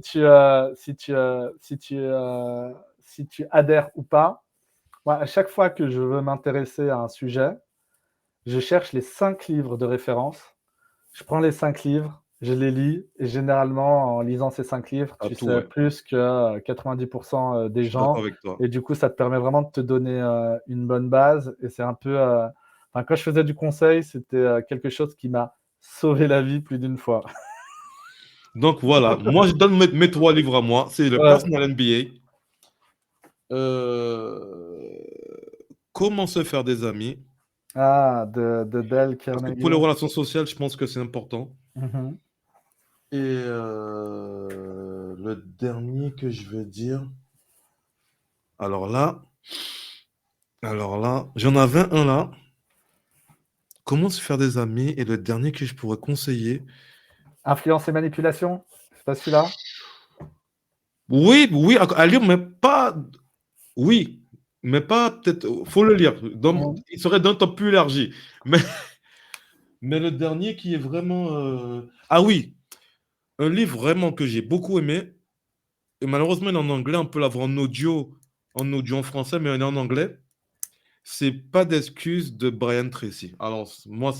si tu adhères ou pas. Moi, à chaque fois que je veux m'intéresser à un sujet, je cherche les 5 livres de référence. Je prends les 5 livres, je les lis, et généralement, en lisant ces 5 livres, À tu tout, sais ouais. plus que 90% des Je suis d'accord gens. avec toi. Et du coup, ça te permet vraiment de te donner une bonne base. Et c'est un peu. Quand je faisais du conseil, c'était quelque chose qui m'a sauvé la vie plus d'une fois. Donc voilà, moi je donne mes 3 livres à moi. C'est le Ouais. Personal MBA, Comment se faire des amis. Ah, de Dale Parce que pour les Carnegie. relations sociales, je pense que c'est important. Mhm. Et le dernier que je vais dire, alors là, j'en avais un là. Comment se faire des amis? Et le dernier que je pourrais conseiller. Influence et manipulation? C'est pas celui-là? Oui, oui, à lire, mais pas. Oui, mais pas peut-être. Faut le lire. Mhm. Il serait d'un temps plus élargi. Mais, mais le dernier qui est vraiment. Ah oui, un livre vraiment que j'ai beaucoup aimé. Et malheureusement, il est en anglais. On peut l'avoir en audio en français, mais il est en anglais. C'est Pas d'excuses de Brian Tracy. Alors, moi,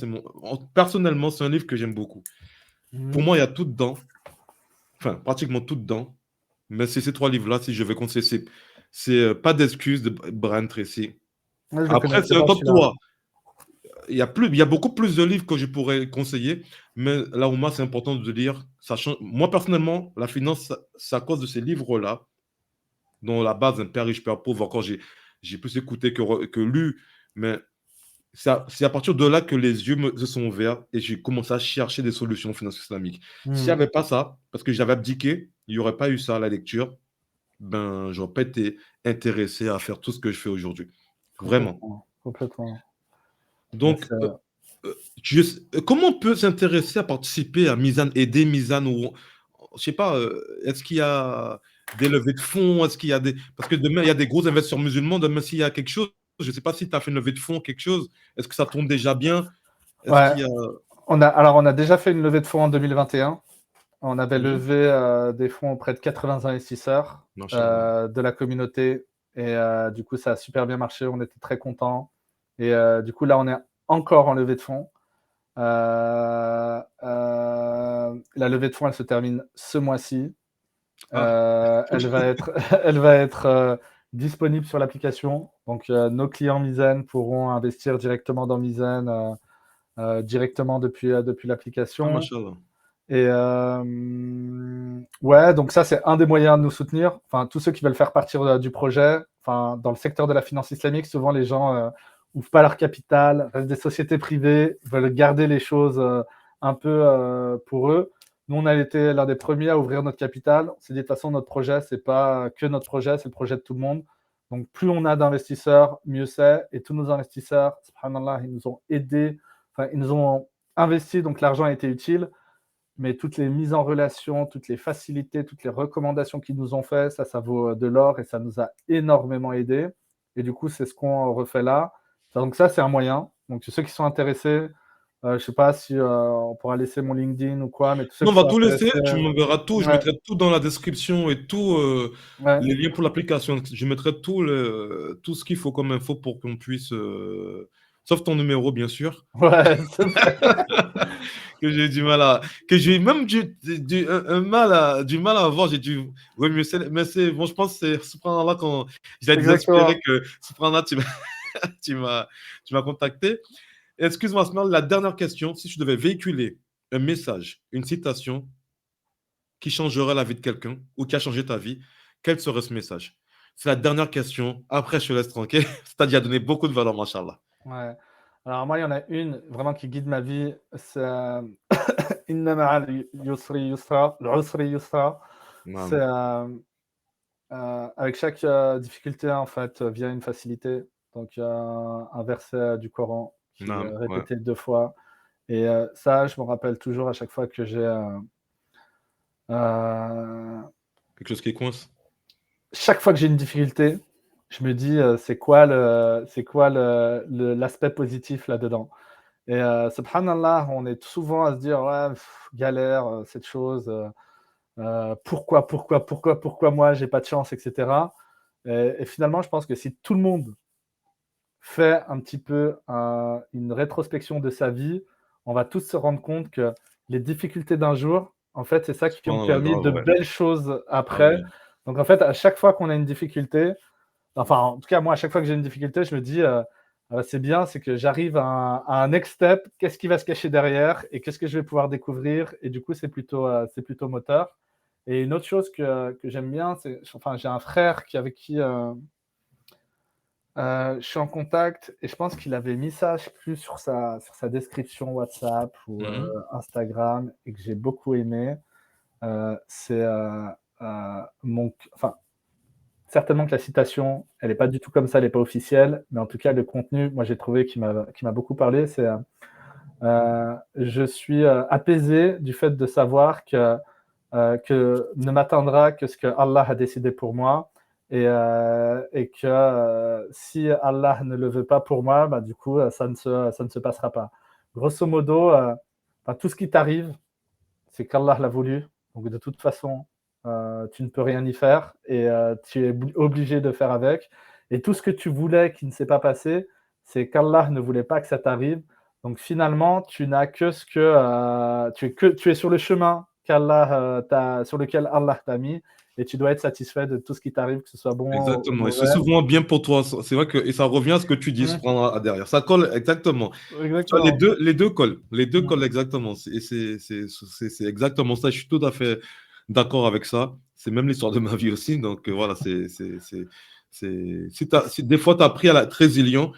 personnellement, c'est un livre que j'aime beaucoup. Pour Mhm. moi, il y a tout dedans. Enfin, pratiquement tout dedans. Mais c'est ces 3 livres-là, si je vais conseiller, c'est Pas d'excuses de Brian Tracy. Ouais, je le Après, connaissais c'est un pas top celui-là. 3. Il y a beaucoup plus de livres que je pourrais conseiller, mais là où moi, c'est important de lire. Moi, personnellement, la finance, c'est à cause de ces livres-là, dont la base, un père riche, père pauvre. Encore, j'ai plus écouté que lu, mais c'est à partir de là que les yeux se sont ouverts et j'ai commencé à chercher des solutions financières islamiques. S'il n'y Mhm. avait pas ça, parce que j'avais abdiqué, il n'y aurait pas eu ça à la lecture, ben, j'aurais pas été intéressé à faire tout ce que je fais aujourd'hui. Vraiment. Complètement. Complètement. Ouais, Donc, comment on peut s'intéresser à participer à Mizan, aider Mizan ou, je sais pas, est-ce qu'il y a des levées de fonds, est-ce qu'il y a des, parce que demain, il y a des gros investisseurs musulmans, demain, s'il y a quelque chose, je ne sais pas si tu as fait une levée de fonds, quelque chose, est-ce que ça tourne déjà bien? Est-ce ouais. qu'il y a. On a déjà fait une levée de fonds en 2021. On avait Mhm. levé des fonds auprès de 80 investisseurs Machallah. de la communauté. Et du coup, ça a super bien marché. On était très contents. Et du coup, là, on est encore en levée de fonds. La levée de fonds, elle se termine ce mois-ci. Ah, Elle va être, elle va être disponible sur l'application. Donc, nos clients Mizen pourront investir directement dans Mizen, directement depuis ah, l'application. machallah. Et ouais, donc ça, c'est un des moyens de nous soutenir. Enfin, tous ceux qui veulent faire partie du projet, enfin, dans le secteur de la finance islamique, souvent les gens ouvrent pas leur capital, restent des sociétés privées, veulent garder les choses un peu pour eux. Nous, on a été l'un des premiers à ouvrir notre capital. On s'est dit, de toute façon, notre projet, c'est pas que notre projet, c'est le projet de tout le monde. Donc, plus on a d'investisseurs, mieux c'est. Et tous nos investisseurs, subhanallah, ils nous ont aidés, enfin, ils nous ont investi, donc l'argent a été utile, mais toutes les mises en relation, toutes les facilités, toutes les recommandations qu'ils nous ont fait, ça vaut de l'or et ça nous a énormément aidé. Et du coup, c'est ce qu'on refait là. Donc ça, c'est un moyen. Donc ceux qui sont intéressés, je ne sais pas si on pourra laisser mon LinkedIn ou quoi, mais tous ceux Non, on qui va sont tout laisser, intéressés, tu m'enverras tout, je ouais, mettrai tout dans la description et tout, ouais, les liens pour l'application. Je mettrai tout ce qu'il faut comme info pour qu'on puisse, sauf ton numéro, bien sûr, ouais, c'est vrai. que j'ai du mal à, que j'ai même du mal à avoir, j'ai dû, ouais, mais c'est, bon, je pense que c'est Subhanallah quand j'ai désespéré Exactement. que Subhanallah, tu m'as, tu m'as contacté. Excuse-moi, Asmal, la dernière question, si tu devais véhiculer un message, une citation qui changerait la vie de quelqu'un ou qui a changé ta vie, quel serait ce message? C'est la dernière question. Après, je te laisse tranquille. Ça t'a déjà donné beaucoup de valeur, machallah. Ouais. Alors moi, il y en a une vraiment qui guide ma vie, c'est Inna ma'al yusri yusra, l'usri yusra. C'est Naam. avec chaque difficulté, en fait, vient une facilité. Donc, un verset du Coran qui est Naam, ouais. répété 2 fois. Et ça, je me rappelle toujours à chaque fois que j'ai Quelque chose qui coince. chaque fois que j'ai une difficulté, je me dis c'est quoi l'aspect positif là-dedans. Et subhanallah, on est souvent à se dire ouais, galère, cette chose. Pourquoi moi j'ai pas de chance, etc. Et finalement, je pense que si tout le monde fait un petit peu une rétrospection de sa vie, on va tous se rendre compte que les difficultés d'un jour, en fait, c'est ça qui ont Subhanallah, permis grave, de ouais. belles choses Ah après. ouais. Donc en fait, à chaque fois qu'on a une difficulté, enfin en tout cas moi, à chaque fois que j'ai une difficulté, je me dis c'est bien, c'est que j'arrive à un next step. Qu'est-ce qui va se cacher derrière et qu'est-ce que je vais pouvoir découvrir? Et du coup, c'est plutôt moteur. Et une autre chose que j'aime bien, c'est, enfin, j'ai un frère avec qui je suis en contact et je pense qu'il avait mis ça, je sais plus, sur sa description WhatsApp ou Mhm. Instagram et que j'ai beaucoup aimé. C'est enfin, certainement que la citation, elle n'est pas du tout comme ça, elle n'est pas officielle, mais en tout cas, le contenu, moi, j'ai trouvé qui m'a beaucoup parlé. C'est je suis apaisé du fait de savoir que ne m'atteindra que ce que Allah a décidé pour moi et que si Allah ne le veut pas pour moi, bah, du coup, ça ne se passera pas. Grosso modo, tout ce qui t'arrive, c'est qu'Allah l'a voulu. Donc de toute façon, tu ne peux rien y faire et tu es obligé de faire avec. Et tout ce que tu voulais qui ne s'est pas passé, c'est qu'Allah ne voulait pas que ça t'arrive. Donc finalement, tu n'as que ce tu es sur le chemin sur lequel Allah t'a mis et tu dois être satisfait de tout ce qui t'arrive, que ce soit bon ou Exactement. Et c'est mauvais. souvent bien pour toi. C'est vrai que, et ça revient à ce que tu dis, Mmh, subhanallah, derrière. Ça colle exactement. Tu vois, exactement. les deux collent. Les deux Mmh, collent exactement. Et c'est exactement ça. Je suis tout à fait d'accord avec ça. C'est même l'histoire de ma vie aussi. Donc voilà, si des fois tu as appris à être résilient,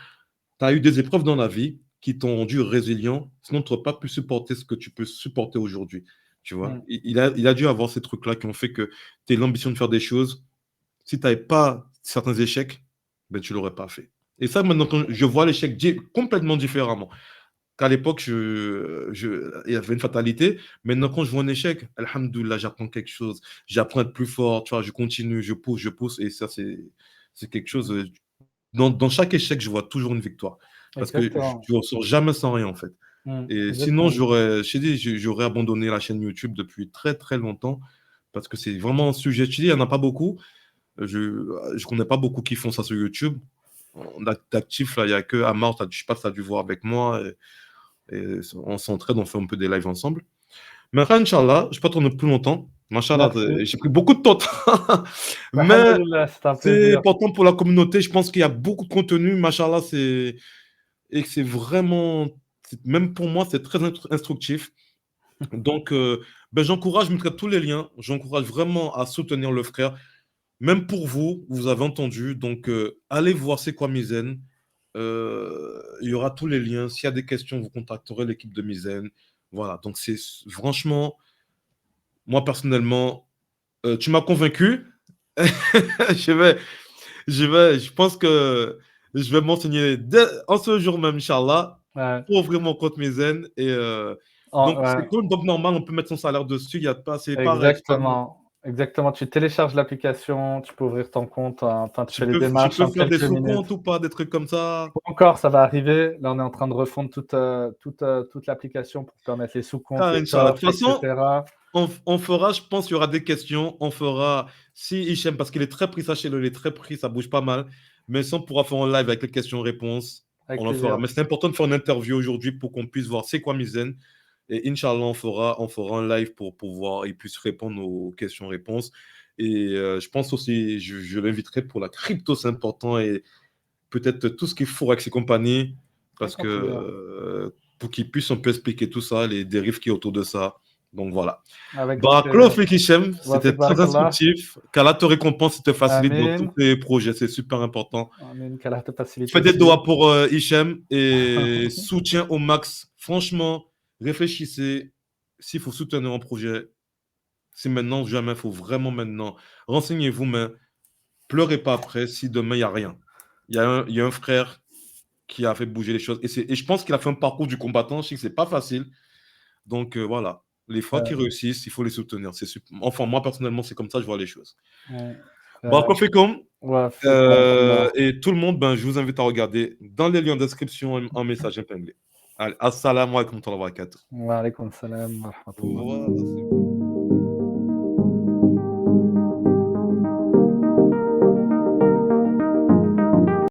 tu as eu des épreuves dans la vie qui t'ont rendu résilient, sinon tu n'aurais pas pu supporter ce que tu peux supporter aujourd'hui. Tu vois, mmh, il a dû avoir ces trucs-là qui ont fait que tu aies l'ambition de faire des choses. Si tu n'avais pas certains échecs, ben, tu ne l'aurais pas fait. Et ça, maintenant, quand je vois l'échec complètement différemment. Qu'à l'époque, il y avait une fatalité. Maintenant, quand je vois un échec, alhamdoulilah, j'apprends quelque chose. J'apprends à être plus fort. Tu vois, je continue, je pousse. Et ça, c'est quelque chose. Dans chaque échec, je vois toujours une victoire. Parce que exactement. tu ne ressors jamais sans rien, en fait. Et sinon, Exactement. je t'ai dit, j'aurais abandonné la chaîne YouTube depuis très, très longtemps. Parce que c'est vraiment un sujet. Je te dis, il n'y en a pas beaucoup. Je ne connais pas beaucoup qui font ça sur YouTube. D'actifs, là, il n'y a que Amar, je ne sais pas si tu as dû voir avec moi. Et on s'entraide, on fait un peu des lives ensemble. Mais après, Inch'Allah, je ne vais pas tourner plus longtemps. Machallah, Merci. j'ai pris beaucoup de temps. Mais Alhamdulillah, c'est un c'est plaisir. important pour la communauté. Je pense qu'il y a beaucoup de contenu. Machallah, et que c'est vraiment, même pour moi, c'est très instructif. Donc, ben, j'encourage, je mettrai tous les liens. J'encourage vraiment à soutenir le frère. Même pour vous, vous avez entendu. Donc, allez voir c'est quoi Mizen. Il y aura tous les liens. S'il y a des questions, vous contacterez l'équipe de Mizen. Voilà. Donc, c'est franchement, moi personnellement, tu m'as convaincu. je vais, je pense que je vais m'enseigner en ce jour même, Inch'Allah. Ouais. Faut ouvrir mon compte Mizen et donc c'est Ouais. cool. Donc normal, on peut mettre son salaire dessus. Il y a pas, c'est pareil. Exactement, exactement. Tu télécharges l'application, tu peux ouvrir ton compte, enfin, tu fais les Tu démarches peux en faire des quelques minutes. sous-comptes ou pas, des trucs comme ça. Pas encore, ça va arriver. Là, on est en train de refondre toute l'application pour permettre les sous-comptes, Car les Inch'Allah. De coffres, toute façon, etc. on fera, je pense, il y aura des questions. On fera, si Hichem, parce qu'il est très pris, sachez-le, il est très pris, ça bouge pas mal. Mais si on pourra faire en live avec les questions-réponses, Avec on le fera. plaisir. Mais c'est important de faire une interview aujourd'hui pour qu'on puisse voir c'est quoi Mizen. Et Inch'Allah, on fera un live pour pouvoir, il puisse répondre aux questions-réponses. Et je pense aussi, je l'inviterai pour la crypto, c'est important. Et peut-être tout ce qu'il faut avec ses compagnies, parce Avec que plaisir. pour qu'il puisse un peu expliquer tout ça, les dérives qui est autour de ça. Donc voilà. Avec grand Bah, plaisir. Claude Hichem, c'était Wafik très barakallah. instructif. Qu'Allah te récompense et te facilite dans tous Amin. tes projets, c'est super important. Amin. Qu'Allah te facilite Fais des aussi. doigts pour Hichem et soutien au max. Franchement, réfléchissez. S'il faut soutenir un projet, c'est maintenant, jamais. Il faut vraiment maintenant. Renseignez-vous, mais pleurez pas après si demain il n'y a rien. Il y a un frère qui a fait bouger les choses. Et je pense qu'il a fait un parcours du combattant. Je sais que c'est pas facile. Donc voilà, les fois qui réussissent, il faut les soutenir. Enfin, moi personnellement, c'est comme ça que je vois les choses. Bon, qu'on fait comme. Wafik barakallah. Et tout le monde, ben, je vous invite à regarder dans les liens en description un message épinglé. Allez, assalamu alaikum wa rahmatullahi wa barakatuh. Wa alaykoum salam wa rahmatullah. Voilà, c'est bon.